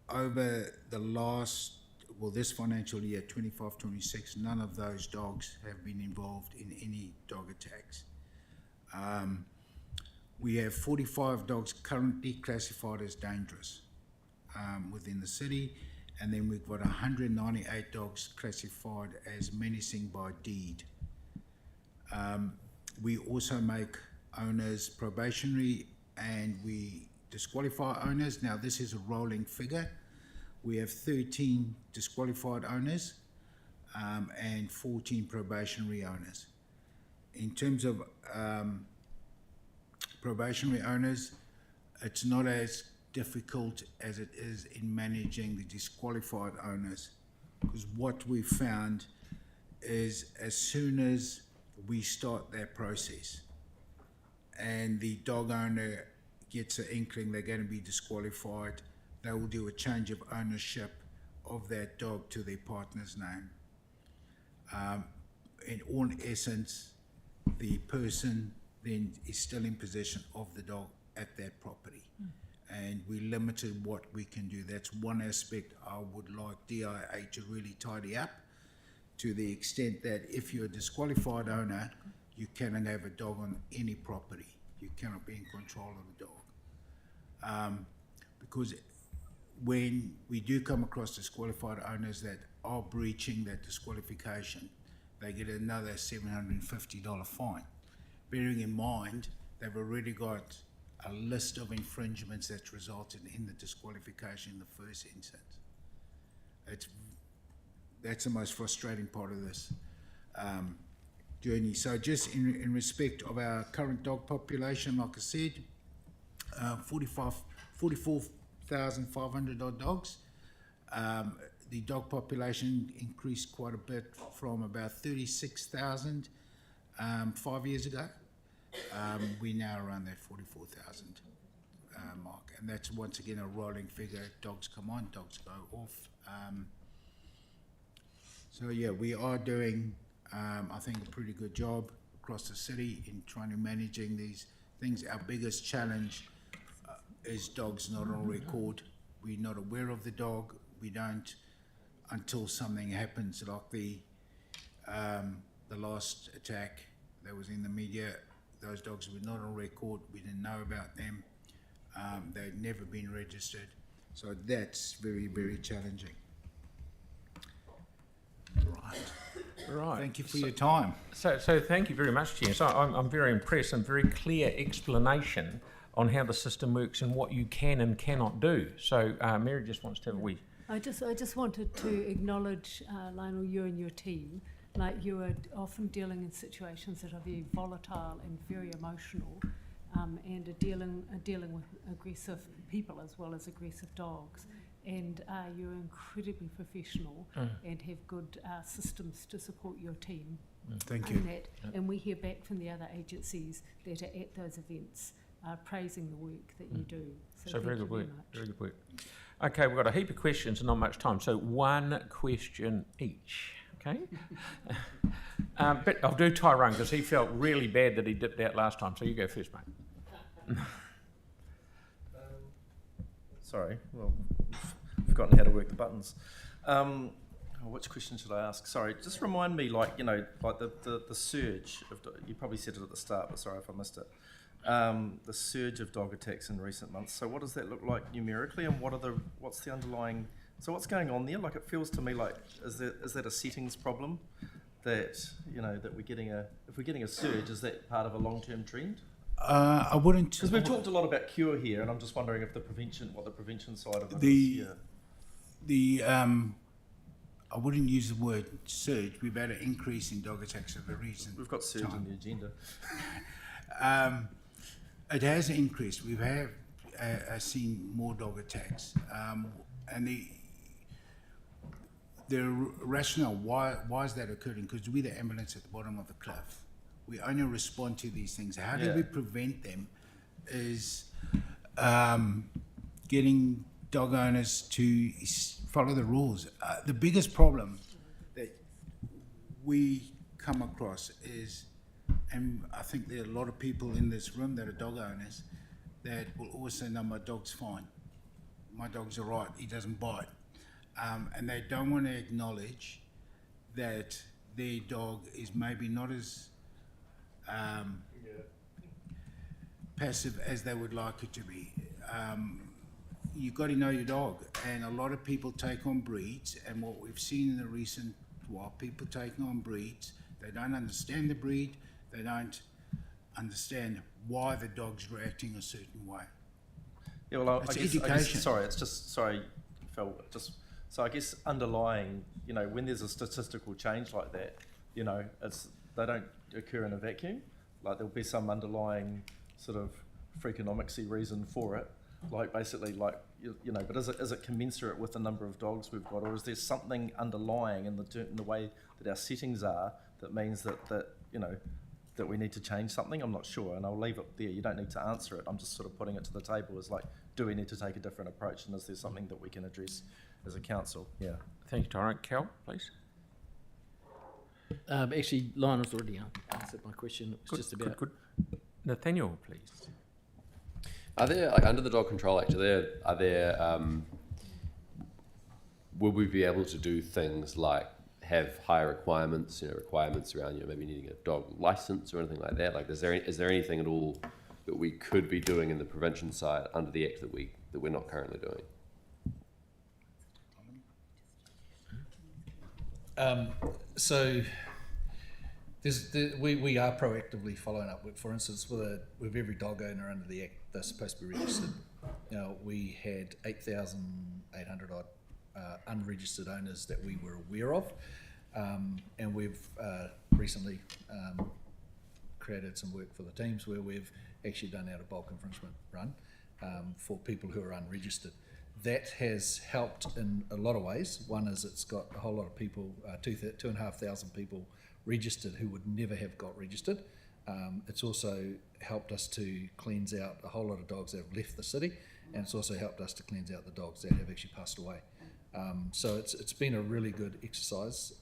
Over the this financial year, 25-26, none of those dogs have been involved in any dog attacks. We have 45 dogs currently classified as dangerous within the city, and then we've got 198 dogs classified as menacing by deed. We also make owners probationary and we disqualify owners. Now this is a rolling figure. We have 13 disqualified owners and 14 probationary owners. In terms of probationary owners, it's not as difficult as it is in managing the disqualified owners, because what we found is as soon as we start that process and the dog owner gets an inkling they're going to be disqualified, they will do a change of ownership of that dog to their partner's name. In all essence, the person then is still in possession of the dog at that property. And we limited what we can do. That's one aspect I would like DIA to really tidy up, to the extent that if you're a disqualified owner, you cannot have a dog on any property. You cannot be in control of the dog. Because when we do come across disqualified owners that are breaching that disqualification, they get another $750 fine. Bearing in mind, they've already got a list of infringements that's resulted in the disqualification in the first instance. That's the most frustrating part of this journey. So just in respect of our current dog population, like I said, 44,500 odd dogs. The dog population increased quite a bit from about 36,000 5 years ago. We now around that 44,000 mark, and that's once again a rolling figure. Dogs come on, dogs go off. So yeah, we are doing, I think, a pretty good job across the city in trying to managing these things. Our biggest challenge is dogs not on record. We're not aware of the dog. We don't until something happens, like the last attack that was in the media. Those dogs were not on record. We didn't know about them. They'd never been registered. So that's very, very challenging. Right. Thank you for your time. So thank you very much, Chair. So I'm very impressed and very clear explanation on how the system works and what you can and cannot do. So Mary just wants to have a wee. I just wanted to acknowledge, Lionel, you and your team. Like, you are often dealing in situations that are very volatile and very emotional, and are dealing with aggressive people as well as aggressive dogs. And you're incredibly professional and have good systems to support your team. Thank in you. that. And we hear back from the other agencies that are at those events praising the work that you do. So very good work. Much. Very good work. Okay, we've got a heap of questions and not much time. So one question each. Okay. But I'll do Tyrone because he felt really bad that he dipped out last time. So you go first, mate. Sorry, well, I've forgotten how to work the buttons. Which question should I ask? Sorry, just remind me, like the surge of, you probably said it at the start, but sorry if I missed it. The surge of dog attacks in recent months. So what does that look like numerically, and what's the underlying? So what's going on there? Like, it feels to me like is that a settings problem? That that if we're getting a surge, is that part of a long-term trend? I wouldn't. Because we've talked a lot about cure here, and I'm just wondering if what the prevention side of it is. I wouldn't use the word surge. We've had an increase in dog attacks over recent. We've got surge on the agenda. It has increased. We've seen more dog attacks, and the rationale why is that occurring? Because we're the ambulance at the bottom of the cliff. We only respond to these things. How do we prevent them? Is getting dog owners to follow the rules. The biggest problem that we come across is, and I think there are a lot of people in this room that are dog owners that will always say, no, my dog's fine. My dog's all right. He doesn't bite. And they don't want to acknowledge that their dog is maybe not as passive as they would like it to be. You've got to know your dog, and a lot of people take on breeds, and what we've seen in the recent while, people taking on breeds, they don't understand the breed, they don't understand why the dog's reacting a certain way. Yeah, well, It's I guess, education. Phil, so I guess underlying, when there's a statistical change like that, they don't occur in a vacuum. Like, there'll be some underlying sort of freakonomicsy reason for it. Like, basically, but is it commensurate with the number of dogs we've got, or is there something underlying in the way that our settings are that means that we need to change something? I'm not sure, and I'll leave it there. You don't need to answer it. I'm just sort of putting it to the table as, like, do we need to take a different approach, and is there something that we can address as a council? Yeah. Thank you, Tyrone. Cal, please. Actually, Lionel's already answered my question. It was just about... Good. Nathaniel, please. Are there, like, under the Dog Control Act, would we be able to do things like have higher requirements, requirements around, maybe needing a dog license or anything like that? Like, is there anything at all that we could be doing in the prevention side under the Act that we're not currently doing? So we are proactively following up with, for instance, with every dog owner under the Act, they're supposed to be registered. We had 8,800 odd unregistered owners that we were aware of, and we've recently created some work for the teams where we've actually done out a bulk infringement run for people who are unregistered. That has helped in a lot of ways. One is it's got a whole lot of people, 2,500 people registered who would never have got registered. It's also helped us to cleanse out a whole lot of dogs that have left the city, and it's also helped us to cleanse out the dogs that have actually passed away. So it's been a really good exercise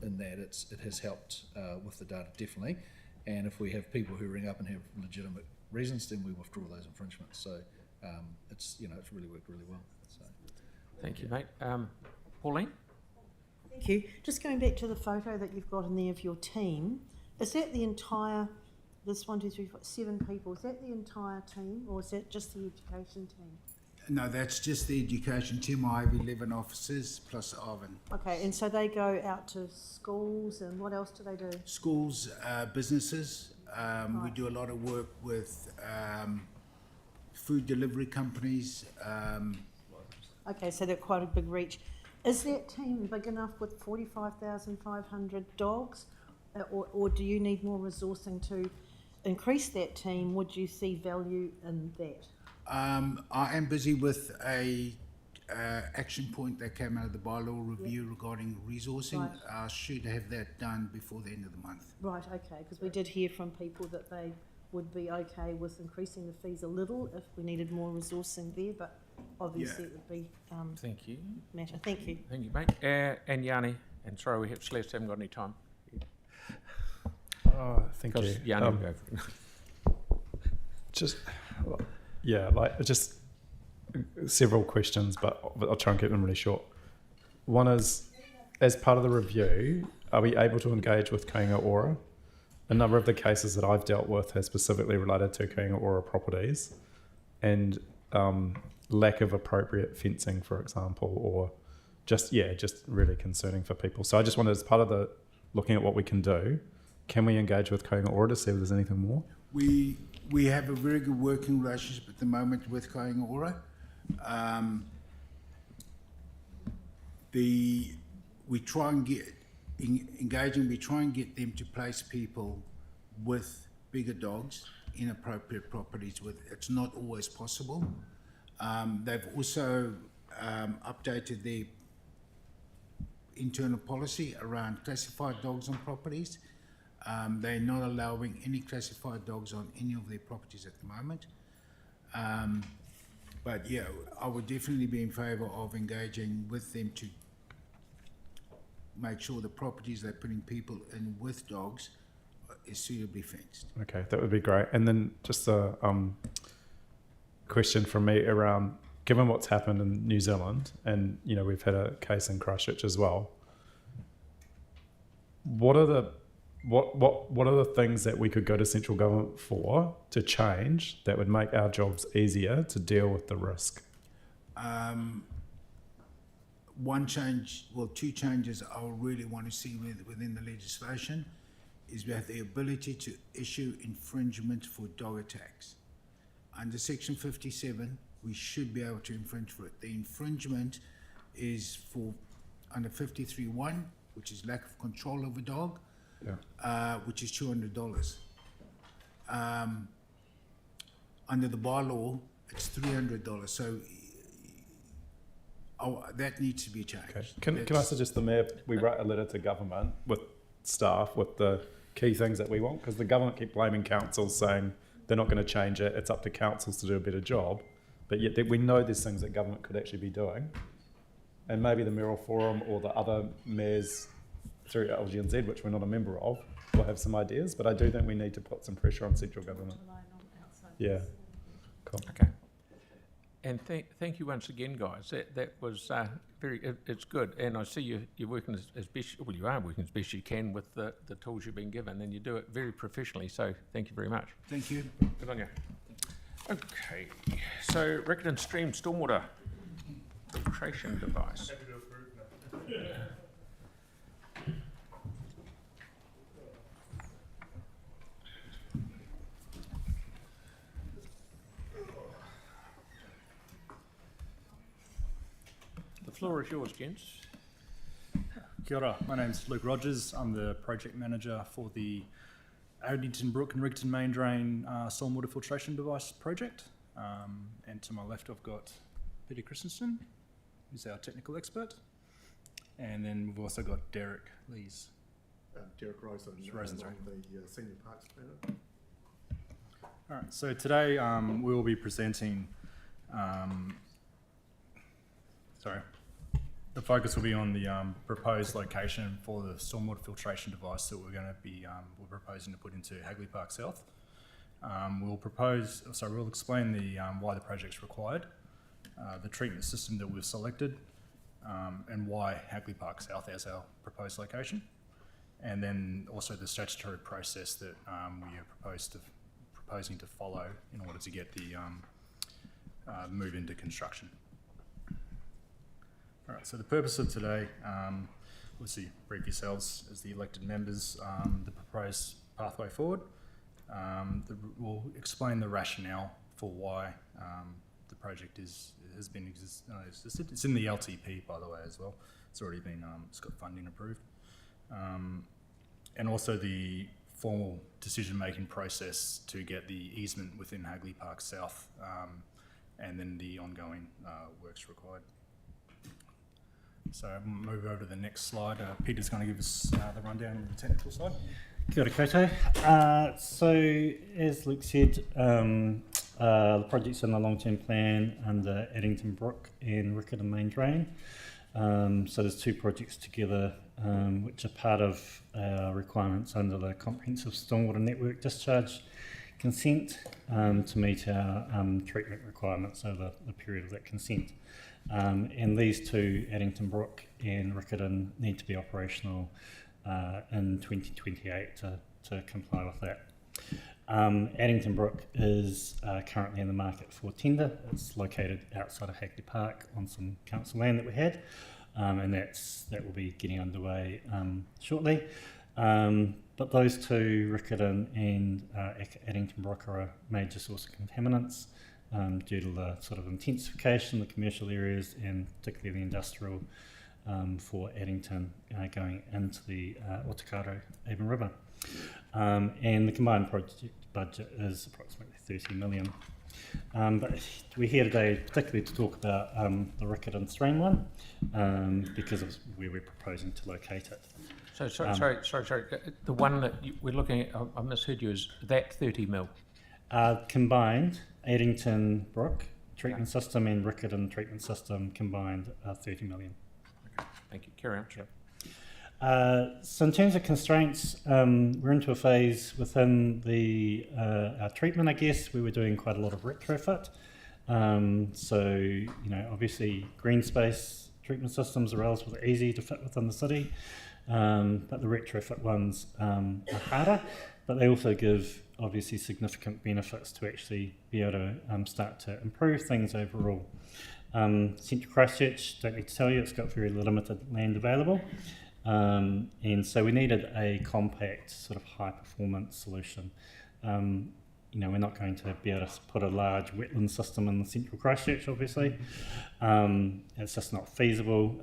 in that it has helped with the data, definitely. And if we have people who ring up and have legitimate reasons, then we withdraw those infringements. So it's really worked really well. So, thank you, mate. Pauline? Thank you. Just going back to the photo that you've got in there of your team, is that the entire, this 1, 2, 3, 4, 7 people, is that the entire team, or is that just the education team? No, that's just the education team. I have 11 officers plus Arvin. Okay, and so they go out to schools, and what else do they do? Schools, businesses. We do a lot of work with food delivery companies. Okay, so they're quite a big reach. Is that team big enough with 45,500 dogs? Or do you need more resourcing to increase that team? Would you see value in that? I am busy with a action point that came out of the bylaw review regarding resourcing. Right. I should have that done before the end of the month. Right, okay, because we did hear from people that they would be okay with increasing the fees a little if we needed more resourcing there, but obviously it would be Thank you. matter. Thank you. Thank you, mate. And Yanni, and sorry, we have Celeste, haven't got any time. Thank you. Because Yanni will go for it. Just several questions, but I'll try and keep them really short. One is, as part of the review, are we able to engage with Kāinga Ora? A number of the cases that I've dealt with has specifically related to Kāinga Ora properties and lack of appropriate fencing, for example, or just really concerning for people. So I just wanted, as part of the looking at what we can do, can we engage with Kāinga Ora to see if there's anything more? We have a very good working relationship at the moment with Kāinga Ora. We try and get engaging. We try and get them to place people with bigger dogs in appropriate properties. It's not always possible. They've also updated their internal policy around classified dogs on properties. They're not allowing any classified dogs on any of their properties at the moment. But yeah, I would definitely be in favour of engaging with them to make sure the properties they're putting people in with dogs is suitably fenced. Okay, that would be great. And then just a question from me around, given what's happened in New Zealand, and we've had a case in Christchurch as well. What are the things that we could go to central government for to change that would make our jobs easier to deal with the risk? Two changes I really want to see within the legislation is we have the ability to issue infringement for dog attacks. Under Section 57, we should be able to infringe for it. The infringement is for under 53.1, which is lack of control of a dog, which is $200. Under the bylaw, it's $300. So that needs to be changed. Okay. Can I suggest the Mayor, we write a letter to government with staff with the key things that we want? Because the government keep blaming councils, saying they're not going to change it. It's up to councils to do a better job. But yet we know there's things that government could actually be doing. And maybe the Mayoral Forum or the other mayors through LGNZ, which we're not a member of, will have some ideas. But I do think we need to put some pressure on central government. Yeah. Cool. Okay. And thank you once again, guys. That was it's good. And I see you're working as best, you are working as best you can with the tools you've been given, and you do it very professionally. So thank you very much. Thank you. Good on you. Okay. So Riccarton Stream stormwater filtration device. The floor is yours, gents. Kia ora, my name's Luke Rogers. I'm the project manager for the Addington Brook and Riccarton Main Drain stormwater filtration device project. And to my left I've got Peter Christensen, who's our technical expert. And then we've also got Derek Lees. Derek Rosen, the Senior Parks Planner. All right, so today we will be presenting, the focus will be on the proposed location for the stormwater filtration device that we're proposing to put into Hagley Park South. We'll explain why the project's required, the treatment system that we've selected, and why Hagley Park South as our proposed location, and then also the statutory process that we are proposing to follow in order to get the move into construction. All right, so the purpose of today, obviously brief yourselves as the elected members, the proposed pathway forward. We'll explain the rationale for why the project has been existed. It's in the LTP, by the way, as well. It's already been it's got funding approved, and also the formal decision-making process to get the easement within Hagley Park South, and then the ongoing works required. So I'll move over to the next slide. Peter's going to give us the rundown on the technical side. Kia ora koutou. So, as Luke said, the project's in the long-term plan under Addington Brook and Riccarton Main Drain. So there's two projects together which are part of our requirements under the Comprehensive Stormwater Network Discharge Consent to meet our treatment requirements over the period of that consent. And these two, Addington Brook and Riccarton, need to be operational in 2028 to comply with that. Addington Brook is currently in the market for tender. It's located outside of Hagley Park on some council land that we had, and that will be getting underway shortly. But those two, Riccarton and Addington Brook, are a major source of contaminants due to the sort of intensification of the commercial areas and particularly the industrial for Addington going into the Otakaro Avon River. And the combined project budget is approximately 30 million. But we're here today particularly to talk about the Riccarton Strain one because of where we're proposing to locate it. So sorry. The one that we're looking at, I misheard you, is that 30 mil? Combined, Addington Brook treatment system and Riccarton treatment system combined are 30 million. Okay, thank you. Carry on. Sure. So in terms of constraints, we're into a phase within the our treatment, I guess, where we're doing quite a lot of retrofit. So, obviously green space treatment systems are relatively easy to fit within the city, but the retrofit ones are harder, but they also give obviously significant benefits to actually be able to start to improve things overall. Central Christchurch, don't need to tell you, it's got very limited land available. And so we needed a compact sort of high performance solution. We're not going to be able to put a large wetland system in the Central Christchurch, obviously. It's just not feasible,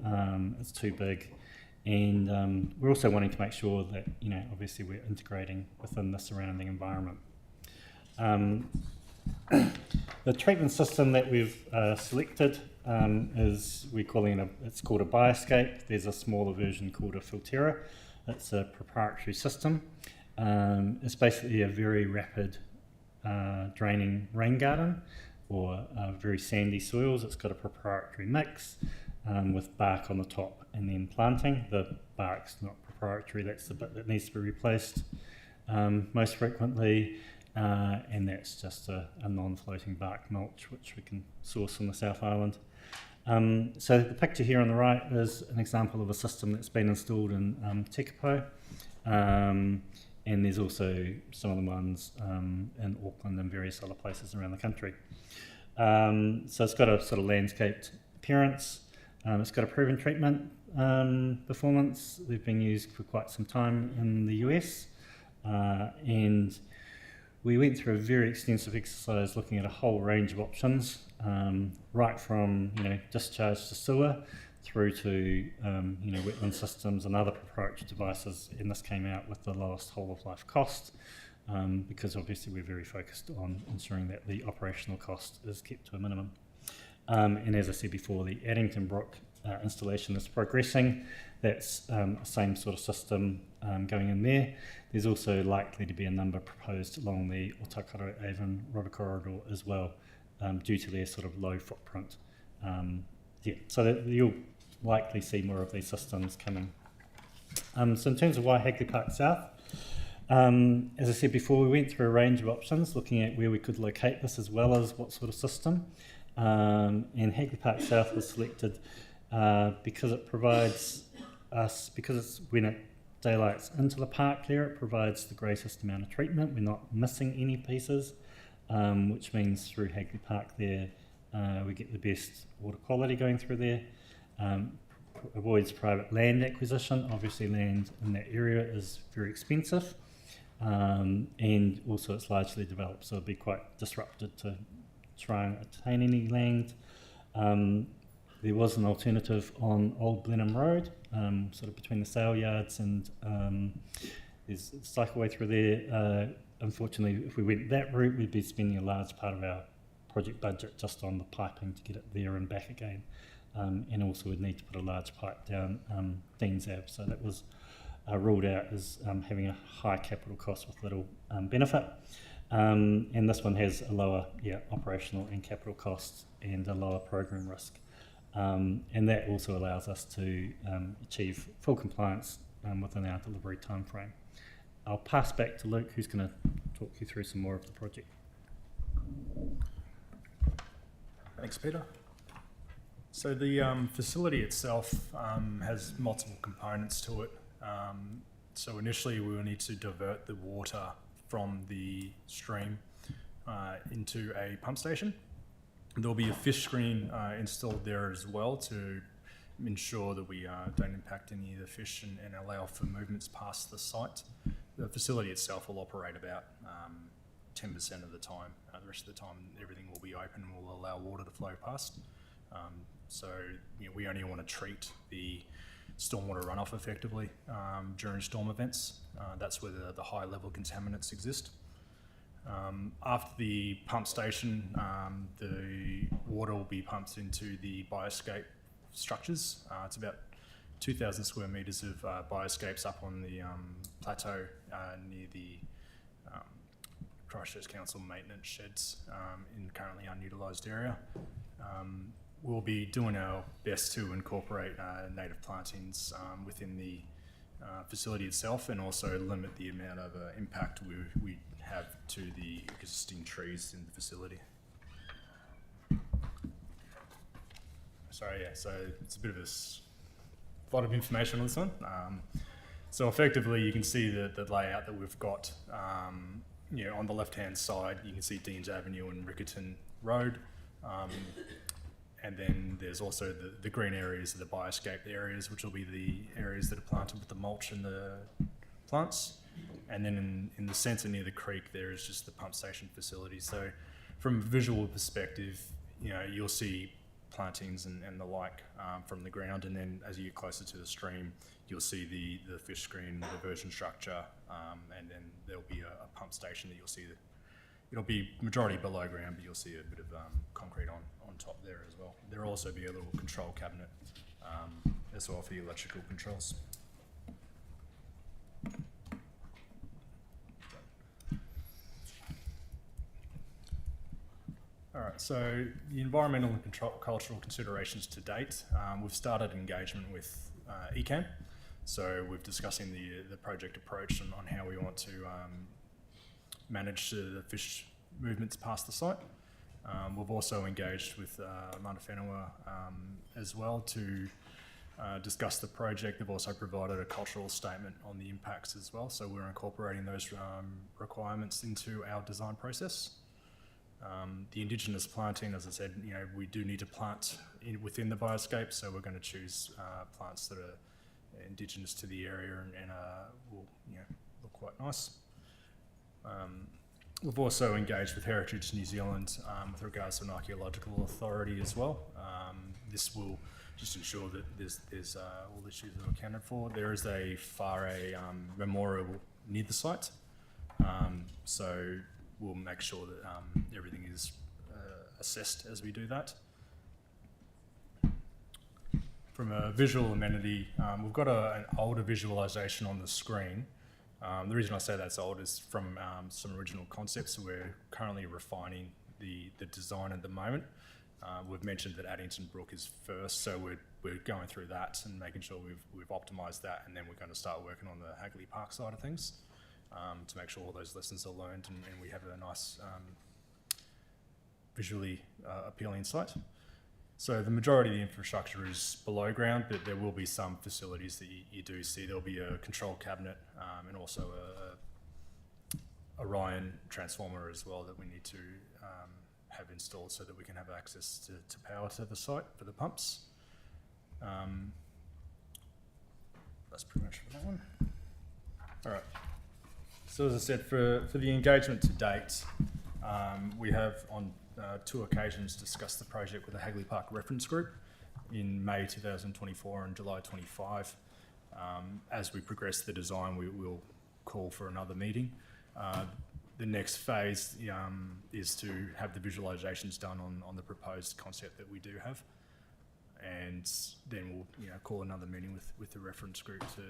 it's too big. And we're also wanting to make sure that, obviously we're integrating within the surrounding environment. The treatment system that we've selected is, we're calling it's called a Bioscape. There's a smaller version called a Filtera. It's a proprietary system. It's basically a very rapid draining rain garden or very sandy soils. It's got a proprietary mix with bark on the top and then planting. The bark's not proprietary, that's the bit that needs to be replaced most frequently. And that's just a non-floating bark mulch which we can source from the South Island. So the picture here on the right is an example of a system that's been installed in Tekapo, and there's also some of the ones in Auckland and various other places around the country. So it's got a sort of landscaped appearance. It's got a proven treatment performance. They've been used for quite some time in the US, and we went through a very extensive exercise looking at a whole range of options, right from discharge to sewer through to wetland systems and other proprietary devices, and this came out with the lowest whole of life cost, because obviously we're very focused on ensuring that the operational cost is kept to a minimum. And as I said before, the Addington Brook installation is progressing. That's the same sort of system going in there. There's also likely to be a number proposed along the Otakaro Avon River corridor as well, due to their sort of low footprint. So that you'll likely see more of these systems coming. So in terms of why Hagley Park South, as I said before, we went through a range of options looking at where we could locate this as well as what sort of system. And Hagley Park South was selected because it provides us, because it's when it daylights into the park there, it provides the greatest amount of treatment. We're not missing any pieces, which means through Hagley Park there, we get the best water quality going through there. Avoids private land acquisition. Obviously land in that area is very expensive, and also it's largely developed, so it'll be quite disrupted to try and attain any land. There was an alternative on Old Blenheim Road, sort of between the sale yards, and there's a cycleway through there. Unfortunately, if we went that route, we'd be spending a large part of our project budget just on the piping to get it there and back again. And also we'd need to put a large pipe down Dean's Ave, so that was ruled out as having a high capital cost with little benefit. And this one has a lower operational and capital cost and a lower program risk. And that also allows us to achieve full compliance within our delivery time frame. I'll pass back to Luke, who's going to talk you through some more of the project. Thanks, Peter. So the facility itself has multiple components to it. So initially we will need to divert the water from the stream into a pump station. There'll be a fish screen installed there as well to ensure that we don't impact any of the fish and allow for movements past the site. The facility itself will operate about 10% of the time. The rest of the time everything will be open and will allow water to flow past. So we only want to treat the stormwater runoff effectively during storm events. That's where the high level contaminants exist. After the pump station, the water will be pumped into the bioscape structures. It's about 2,000 square metres of bioscapes up on the plateau near the Christchurch Council maintenance sheds in currently unutilised area. We'll be doing our best to incorporate native plantings within the facility itself, and also limit the amount of impact we have to the existing trees in the facility. Sorry, so it's a bit of a lot of information on this one. So effectively you can see the layout that we've got. On the left-hand side, you can see Deans Avenue and Rickerton Road. And then there's also the green areas, the bioscape areas, which will be the areas that are planted with the mulch and the plants. And then in the centre near the creek, there is just the pump station facility. So from a visual perspective, you'll see plantings and the like from the ground. And then as you get closer to the stream, you'll see the fish screen, the diversion structure, and then there'll be a pump station that you'll see that it'll be majority below ground, but you'll see a bit of concrete on top there as well. There'll also be a little control cabinet as well for the electrical controls. All right, so the environmental and cultural considerations to date, we've started engagement with ECAM. So we're discussing the project approach on how we want to manage the fish movements past the site. We've also engaged with Mana Whenua as well to discuss the project. They've also provided a cultural statement on the impacts as well. So we're incorporating those requirements into our design process. The Indigenous planting, as I said, we do need to plant within the bioscape, so we're going to choose plants that are Indigenous to the area and will look quite nice. We've also engaged with Heritage New Zealand with regards to an archaeological authority as well. This will just ensure that there's all issues that are accounted for. There is a Whare memorial near the site, so we'll make sure that everything is assessed as we do that. From a visual amenity, we've got an older visualisation on the screen. The reason I say that's old is from some original concepts. We're currently refining the design at the moment. We've mentioned that Addington Brook is first, so we're going through that and making sure we've optimised that, and then we're going to start working on the Hagley Park side of things to make sure all those lessons are learned and we have a nice visually appealing site. So the majority of the infrastructure is below ground, but there will be some facilities that you do see. There'll be a control cabinet and also a Orion transformer as well that we need to have installed so that we can have access to power to the site for the pumps. That's pretty much for that one. All right. So as I said, for the engagement to date, we have on two occasions discussed the project with the Hagley Park Reference Group in May 2024 and July 25. As we progress the design, we will call for another meeting. The next phase is to have the visualisations done on the proposed concept that we do have, and then we'll call another meeting with the reference group to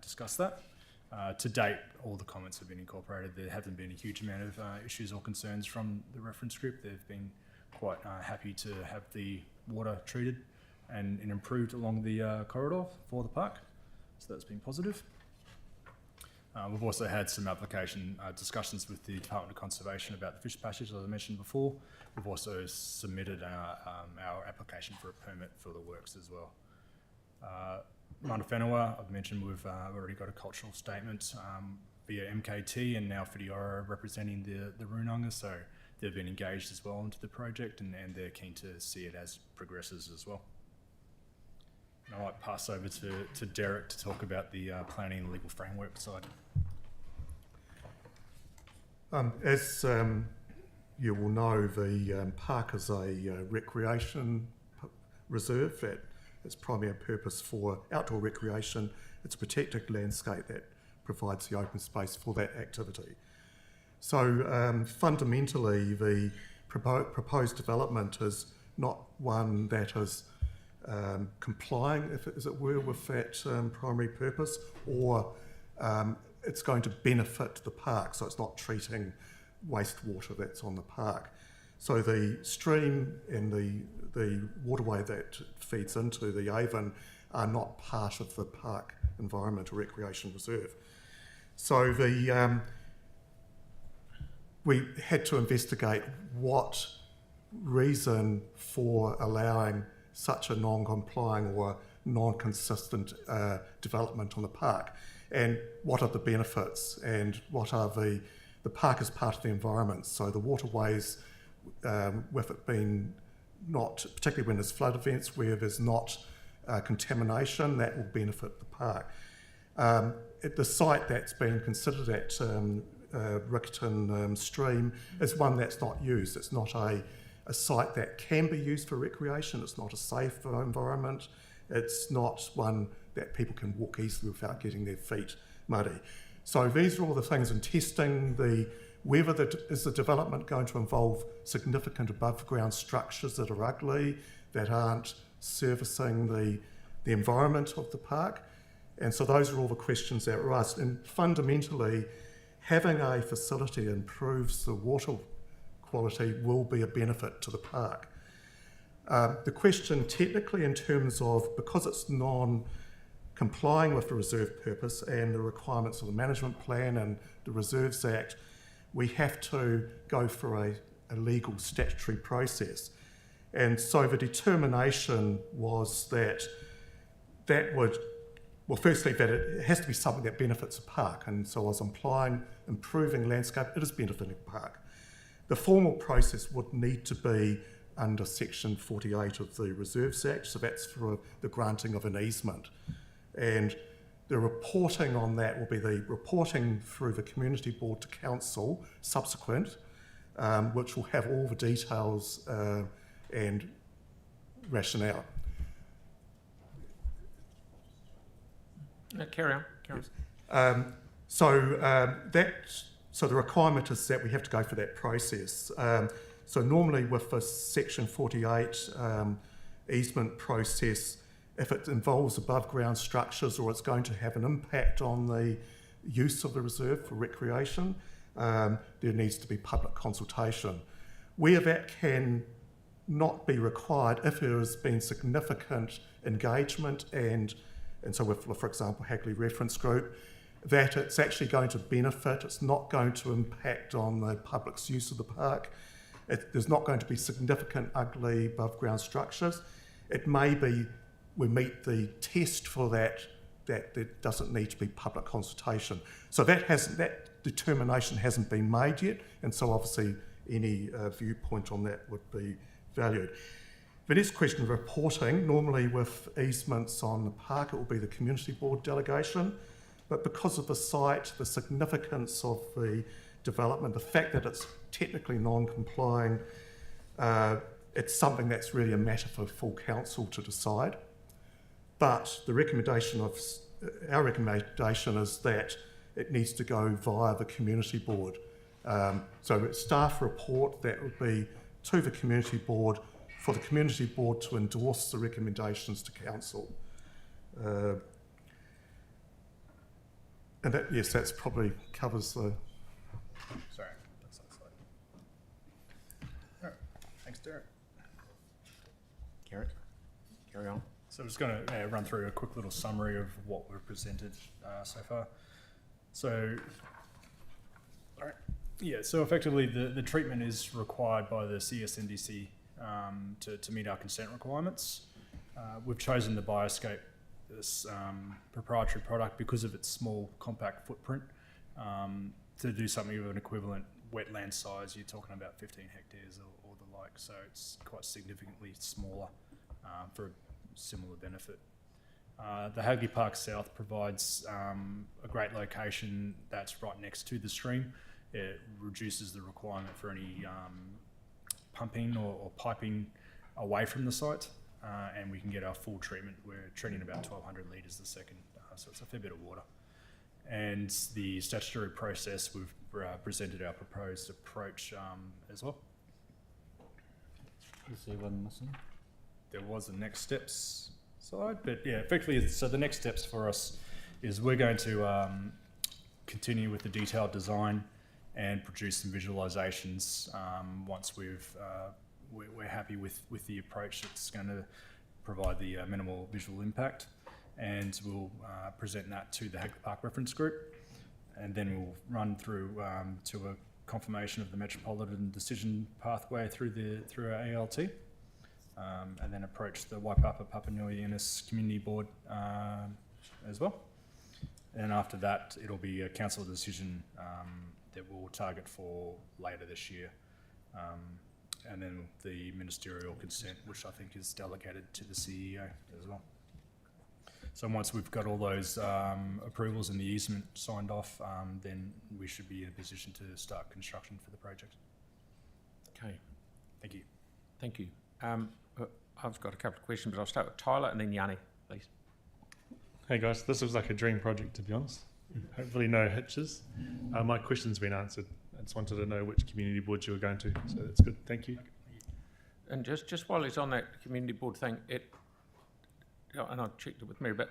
discuss that. To date, all the comments have been incorporated. There haven't been a huge amount of issues or concerns from the reference group. They've been quite happy to have the water treated and improved along the corridor for the park, so that's been positive. We've also had some application discussions with the Department of Conservation about the fish passage, as I mentioned before. We've also submitted our application for a permit for the works as well. Mana Whenua, I've mentioned we've already got a cultural statement via MKT and now Whitiora representing the Runanga, so they've been engaged as well into the project and they're keen to see it as progresses as well. And I might pass over to Derek to talk about the planning and legal framework side. As you will know, the park is a recreation reserve that its primary purpose for outdoor recreation. It's a protected landscape that provides the open space for that activity. So fundamentally, the proposed development is not one that is complying, as it were, with that primary purpose, or it's going to benefit the park, so it's not treating wastewater that's on the park. So the stream and the waterway that feeds into the Avon are not part of the park environment or recreation reserve. So we had to investigate what reason for allowing such a non-complying or non-consistent development on the park, and what are the benefits, and what are the park is part of the environment, so the waterways, with it being not, particularly when there's flood events where there's not contamination, that will benefit the park. At the site that's been considered at Rickerton Stream is one that's not used. It's not a site that can be used for recreation. It's not a safe environment. It's not one that people can walk easily without getting their feet muddy. So these are all the things in testing. Whether is the development going to involve significant above ground structures that are ugly, that aren't servicing the environment of the park? And so those are all the questions that were asked. And fundamentally, having a facility improves the water quality will be a benefit to the park. The question technically in terms of, because it's non-complying with the reserve purpose and the requirements of the management plan and the Reserves Act, we have to go for a legal statutory process. And so the determination was that would, well, firstly, that it has to be something that benefits the park. And so I was implying improving landscape, it is benefiting the park. The formal process would need to be under Section 48 of the Reserves Act, so that's for the granting of an easement. And the reporting on that will be the reporting through the Community Board to Council subsequent, which will have all the details and rationale. Carry on. So the requirement is that we have to go for that process. So normally with the Section 48 easement process, if it involves above ground structures or it's going to have an impact on the use of the reserve for recreation, there needs to be public consultation. Where that can not be required, if there has been significant engagement and so with, for example, Hagley Reference Group, that it's actually going to benefit, it's not going to impact on the public's use of the park, there's not going to be significant ugly above ground structures. It may be we meet the test for that there doesn't need to be public consultation. So that determination hasn't been made yet, and so obviously any viewpoint on that would be valued. The next question, reporting. Normally with easements on the park, it will be the Community Board delegation, but because of the site, the significance of the development. The fact that it's technically non-complying, it's something that's really a matter for full council to decide. But the our recommendation is that it needs to go via the community board. So a staff report that would be to the community board, for the community board to endorse the recommendations to council. And that, yes, that's probably covers the... Sorry, that's not slide. All right, thanks, Derek. Carry on. So I'm just going to run through a quick little summary of what we've presented so far. So, all right, yeah, so effectively the treatment is required by the CSNDC to meet our consent requirements. We've chosen the Bioscape, this proprietary product, because of its small compact footprint, to do something of an equivalent wetland size. You're talking about 15 hectares or the like, so it's quite significantly smaller for a similar benefit. The Hagley Park South provides a great location that's right next to the stream. It reduces the requirement for any pumping or piping away from the site, and we can get our full treatment. We're treating about 1,200 litres a second, so it's a fair bit of water. And the statutory process, we've presented our proposed approach as well. Is there one missing? There was a next steps slide, but yeah, effectively, so the next steps for us is we're going to continue with the detailed design and produce some visualizations once we're happy with the approach. It's going to provide the minimal visual impact, and we'll present that to the Hagley Park Reference Group, and then we'll run through to a confirmation of the Metropolitan Decision pathway through our ALT, and then approach the Waipapa Papanuianis Community Board as well. And after that, it'll be a council decision that we'll target for later this year. And then the ministerial consent, which I think is delegated to the CEO as well. So once we've got all those approvals and the easement signed off, then we should be in a position to start construction for the project. Okay. Thank you. Thank you. I've got a couple of questions, but I'll start with Tyler and then Yanni, please. Hey guys, this was like a dream project, to be honest. Hopefully no hitches. My question's been answered. I just wanted to know which community board you were going to, so that's good. Thank you. And just while he's on that community board thing, and I checked it with Mary, but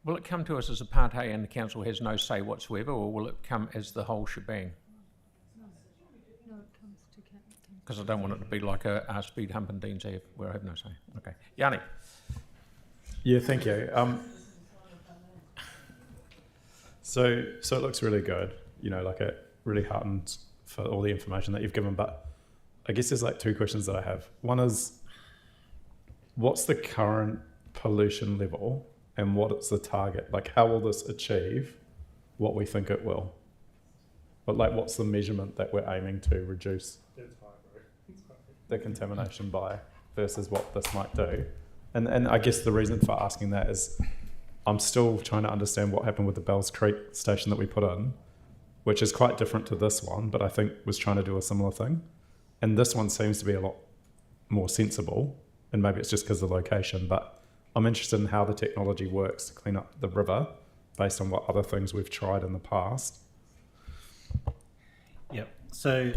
will it come to us as a part A and the council has no say whatsoever, or will it come as the whole shebang? No, it comes to council. Because I don't want it to be like a speed hump and Dean's Ave where I have no say. Okay. Yanni. Yeah, thank you. So it looks really good, like it really heartened for all the information that you've given, but I guess there's like two questions that I have. One is, what's the current pollution level and what is the target? Like, how will this achieve what we think it will? But like, what's the measurement that we're aiming to reduce the contamination by versus what this might do? And I guess the reason for asking that is I'm still trying to understand what happened with the Bells Creek station that we put in, which is quite different to this one, but I think was trying to do a similar thing. And this one seems to be a lot more sensible, and maybe it's just because of the location, but I'm interested in how the technology works to clean up the river based on what other things we've tried in the past. Yep. So,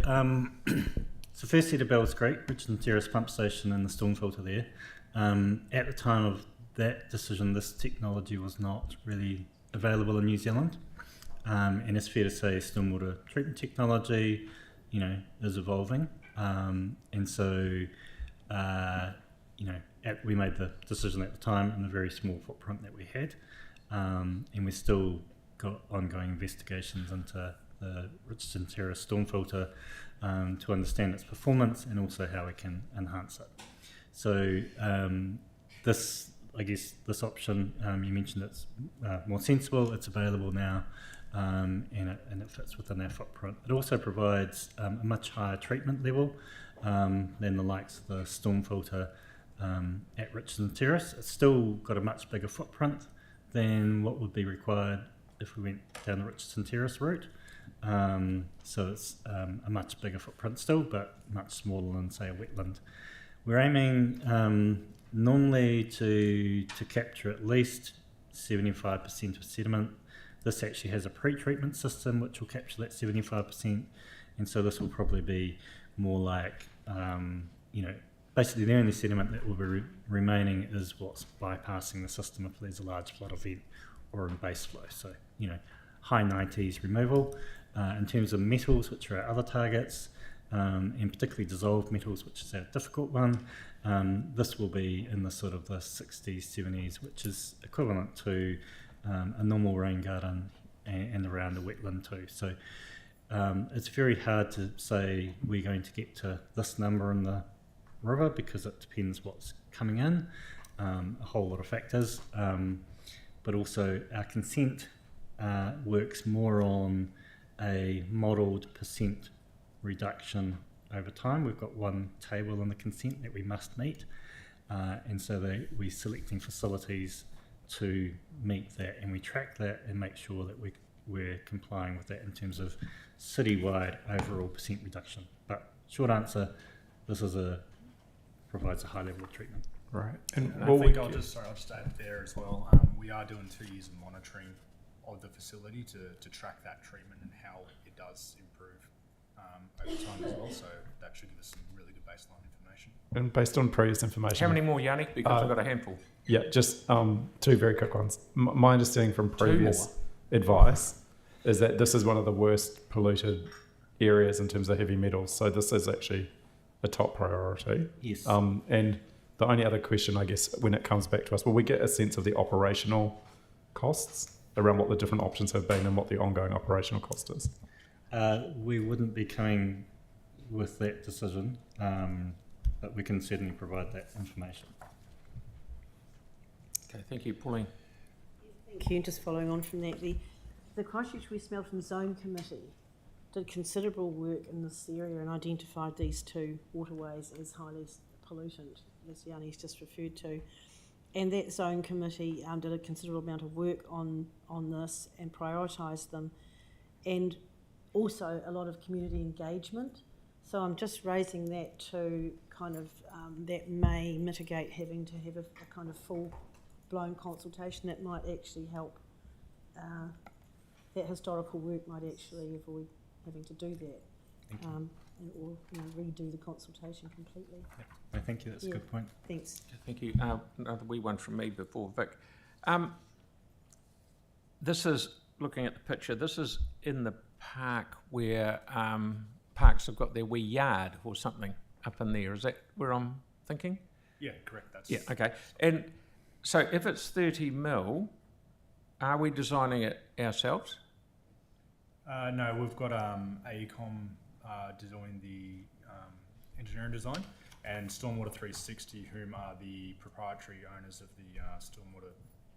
so firstly, the Bells Creek, Richardson Terrace pump station and the storm filter there. At the time of that decision, this technology was not really available in New Zealand. And it's fair to say stormwater treatment technology, is evolving. And so, we made the decision at the time in the very small footprint that we had. And we've still got ongoing investigations into the Richardson Terrace storm filter to understand its performance and also how we can enhance it. So this option, you mentioned it's more sensible, it's available now, and it fits within our footprint. It also provides a much higher treatment level than the likes of the storm filter at Richardson Terrace. It's still got a much bigger footprint than what would be required if we went down the Richardson Terrace route, So it's a much bigger footprint still, but much smaller than, say, a wetland. We're aiming normally to capture at least 75% of sediment. This actually has a pre-treatment system which will capture that 75%, and so this will probably be more like, basically the only sediment that will be remaining is what's bypassing the system if there's a large flood event or in base flow. So, high 90s removal. In terms of metals, which are our other targets, and particularly dissolved metals, which is our difficult one, this will be in the sort of the 60s, 70s, which is equivalent to a normal rain garden and around a wetland too. So it's very hard to say we're going to get to this number in the river because it depends what's coming in, a whole lot of factors, but also our consent works more on a modelled percent reduction over time. We've got one table in the consent that we must meet, and so we're selecting facilities to meet that, and we track that and make sure that we're complying with that in terms of citywide overall percent reduction. But short answer, this provides a high level of treatment. Right. And I think I'll just add there as well. We are doing 2 years of monitoring of the facility to track that treatment and how it does improve over time as well. So that should give us some really good baseline information. And based on previous information. How many more, Yanni? Because I've got a handful. Yeah, just 2 very quick ones. My understanding from previous advice is that this is one of the worst polluted areas in terms of heavy metals. So this is actually a top priority. Yes. And the only other question, I guess, when it comes back to us, will we get a sense of the operational costs around what the different options have been and what the ongoing operational cost is? We wouldn't be coming with that decision, but we can certainly provide that information. Okay, thank you, Pauline. Thank you. And just following on from that, the Christchurch West Melton Zone Committee did considerable work in this area and identified these 2 waterways as highly pollutant, as Yanni's just referred to. And that zone committee did a considerable amount of work on this and prioritised them, and also a lot of community engagement. So I'm just raising that to kind of, that may mitigate having to have a kind of full-blown consultation that might actually help. That historical work might actually avoid having to do that, or redo the consultation completely. I think that's a good point. Thanks. Thank you. Another wee one from me before Vic. This is, looking at the picture, this is in the park where parks have got their wee yard or something up in there. Is that where I'm thinking? Yeah, correct. That's Yeah, okay. And so if it's 30 mil, are we designing it ourselves? No, we've got AECOM doing the engineering design, and Stormwater 360, whom are the proprietary owners of the Stormwater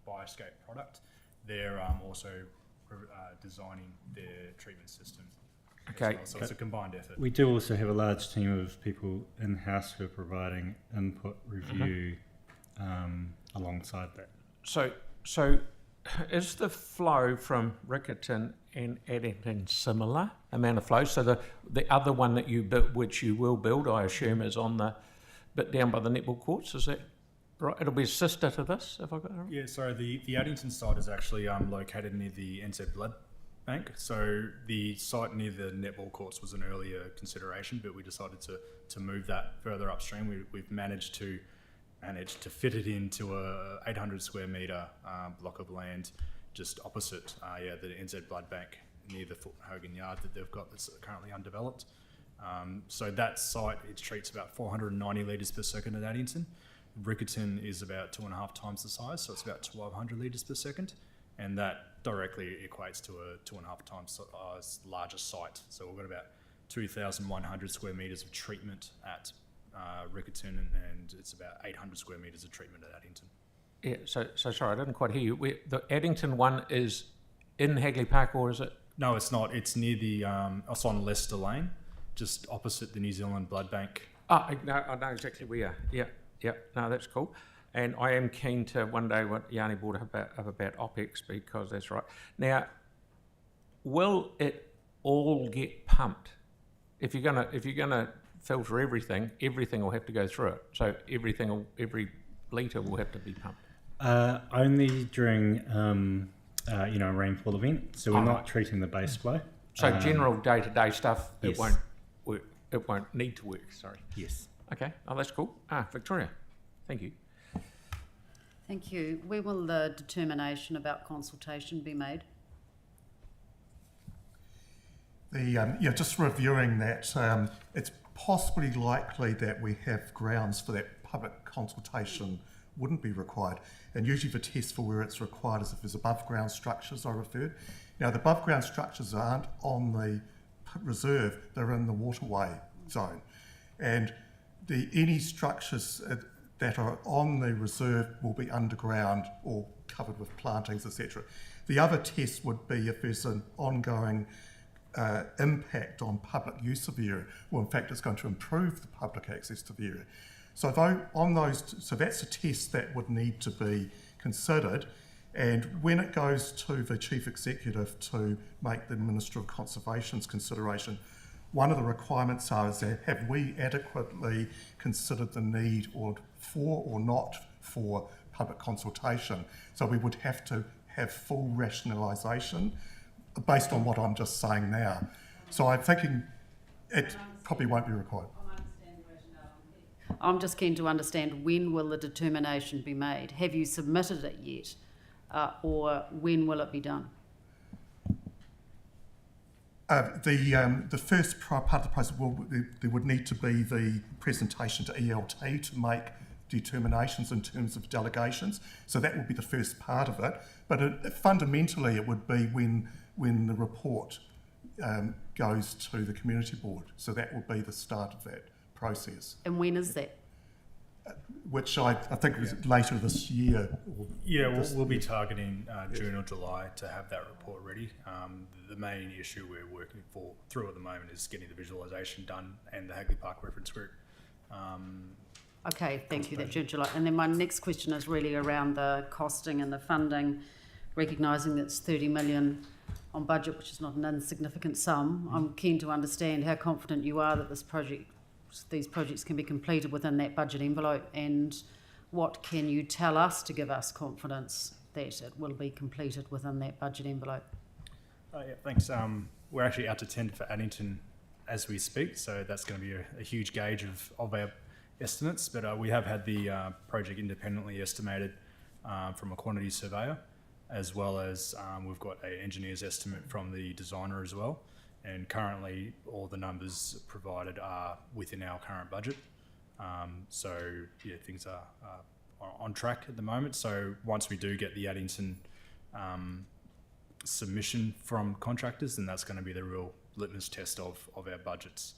Bioscape product, they're also designing their treatment system. Okay. Well. So it's a combined effort. We do also have a large team of people in-house who are providing input, review, alongside that. So is the flow from Riccarton and Addington similar amount of flow? So the other one that you built, which you will build, I assume, is on the bit down by the netball courts. Is that right? It'll be a sister to this, if I got it right? Yeah, so the Addington site is actually located near the NZ Blood Bank. So the site near the netball courts was an earlier consideration, but we decided to move that further upstream. We've managed to fit it into a 800 square metre block of land just opposite the NZ Blood Bank near the Foot Hogan Yard that they've got that's currently undeveloped. So that site, it treats about 490 litres per second at Addington. Riccarton is about 2.5 times the size, so it's about 1,200 litres per second, and that directly equates to a 2.5 times larger site. So we've got about 2,100 square metres of treatment at Riccarton, and it's about 800 square metres of treatment at Addington. Yeah, so sorry, I didn't quite hear you. The Addington one is in Hagley Park, or is it? No, it's not. It's near the, it's on Leicester Lane, just opposite the New Zealand Blood Bank. I know exactly where you are. Yeah, no, that's cool. And I am keen to one day what Yanni brought up about OPEX, because that's right. Now, will it all get pumped. If you're gonna filter everything will have to go through it. So every litre will have to be pumped. Only during a rainfall event. So we're not treating the base flow. So general day-to-day stuff, yes. it won't work. It won't need to work. Sorry. Yes. Okay. Oh, that's cool. Victoria, thank you. Thank you. Where will the determination about consultation be made? Just reviewing that, it's possibly likely that we have grounds for that public consultation wouldn't be required. And usually the test for where it's required is if there's above ground structures I referred. Now the above ground structures aren't on the reserve, they're in the waterway zone. And any structures that are on the reserve will be underground or covered with plantings, etc. The other test would be if there's an ongoing impact on public use of the area, or in fact it's going to improve the public access to the area. So that's a test that would need to be considered, and when it goes to the Chief Executive to make the Minister of Conservation's consideration, one of the requirements is that have we adequately considered the need for or not for public consultation. So we would have to have full rationalisation based on what I'm just saying now. So I'm thinking it probably won't be required. I'm just keen to understand, when will the determination be made? Have you submitted it yet? Or when will it be done? The first part of the process, there would need to be the presentation to ELT to make determinations in terms of delegations. So that would be the first part of it. But fundamentally, it would be when the report goes to the community board. So that will be the start of that process. And when is that? Which I think was later this year. We'll be targeting June or July to have that report ready. The main issue we're working through at the moment is getting the visualisation done and the Hagley Park reference group. Okay, thank you, that's June, July. And then my next question is really around the costing and the funding, recognising that it's 30 million on budget, which is not an insignificant sum. I'm keen to understand how confident you are that these projects can be completed within that budget envelope, and what can you tell us to give us confidence that it will be completed within that budget envelope? Thanks. We're actually out to tender for Addington as we speak, so that's going to be a huge gauge of our estimates, but we have had the project independently estimated from a quantity surveyor, as well as we've got an engineer's estimate from the designer as well. And currently all the numbers provided are within our current budget. Things are on track at the moment. So once we do get the Addington submission from contractors, then that's going to be the real litmus test of our budgets.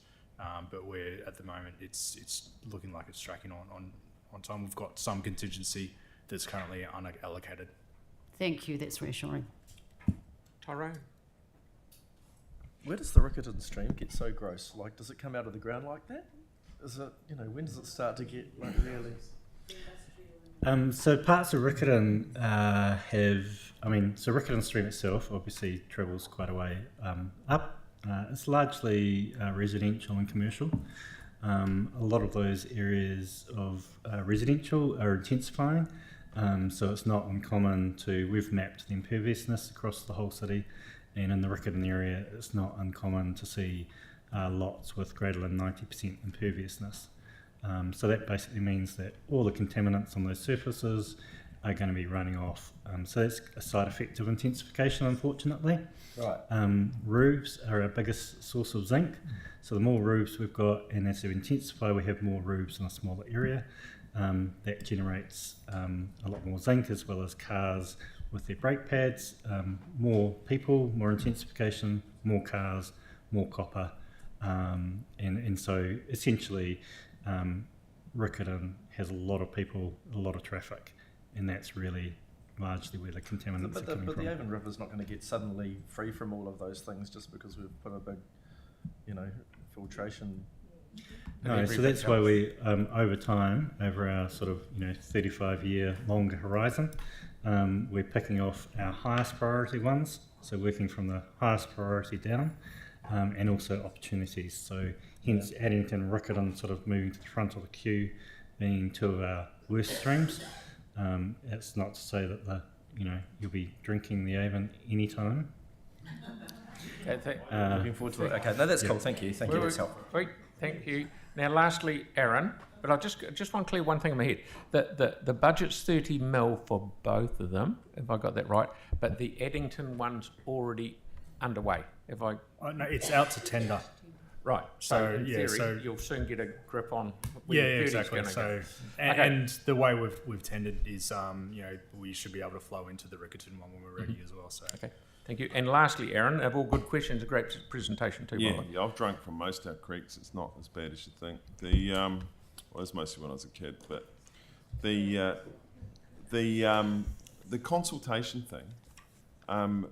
But we're at the moment, it's looking like it's tracking on time. We've got some contingency that's currently unallocated. Thank you, that's reassuring. Tyrone? Where does the Riccarton stream get so gross? Like, does it come out of the ground like that? Is it, when does it start to get like really? So parts of Riccarton Riccarton stream itself obviously travels quite a way up. It's largely residential and commercial. A lot of those areas of residential are intensifying, so it's not uncommon we've mapped the imperviousness across the whole city, and in the Riccarton area it's not uncommon to see lots with greater than 90% imperviousness. So that basically means that all the contaminants on those surfaces are going to be running off. So that's a side effect of intensification, unfortunately. Right. Roofs are our biggest source of zinc. So the more roofs we've got, and as we intensify, we have more roofs in a smaller area. That generates a lot more zinc, as well as cars with their brake pads. More people, more intensification, more cars, more copper. And so essentially, Riccarton has a lot of people, a lot of traffic, and that's really largely where the contaminants are coming from. But the Avon River's not going to get suddenly free from all of those things just because we've put a big, filtration. No, so that's why we, over time, over our sort of 35-year longer horizon, we're picking off our highest priority ones. So working from the highest priority down, and also opportunities. So hence Addington and Riccarton sort of moving to the front of the queue, being two of our worst streams. It's not to say that you'll be drinking the Avon anytime. Okay, looking forward to it. Okay, no, that's cool. Thank you. Thank you. That's helpful. Great, thank you. Now, lastly, Aaron, but I just want to clear one thing in my head. The budget's 30 mil for both of them, if I got that right, but the Addington one's already underway. If I No, it's out to tender. right, so in yeah, theory, you'll soon get a grip on where Yeah, your 30's exactly. gonna So, go. and the way we've tendered is, we should be able to flow into the Riccarton one when we're ready as well. So, Okay, thank you. And lastly, Aaron, of all good questions, a great presentation too. by the Yeah, way. yeah, I've drunk from most of our creeks. It's not as bad as you think. Well, it's mostly when I was a kid, but the consultation thing.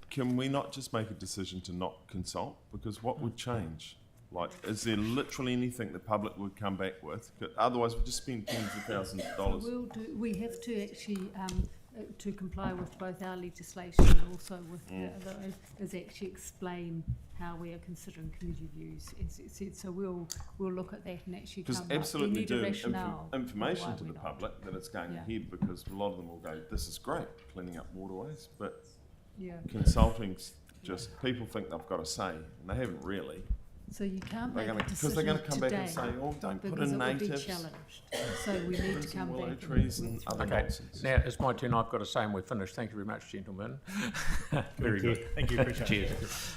Can we not just make a decision to not consult? Because what would change? Like, is there literally anything the public would come back with? Otherwise, we'd just spend tens of thousands of dollars. We have to actually, to comply with both our legislation and also with is actually explain how we are considering community views, as it said. So we'll look at that and actually come Because up. absolutely We need a doing rationale for information why to we're the not. public that it's going Yeah. ahead, because a lot of them will go, this is great, cleaning up waterways, but Yeah. consulting's just, people think they've got a say, and they haven't really. So you can't They're make gonna- a 'cause decision they're gonna come back and today say, "Oh, don't put because in it would be natives, challenged. So we need to put some come willow back trees and and other Okay, nonsense." now it's my turn. I've got to say, and we're finished. Thank you very much, gentlemen. Very good. Thank you. Appreciate it. Cheers.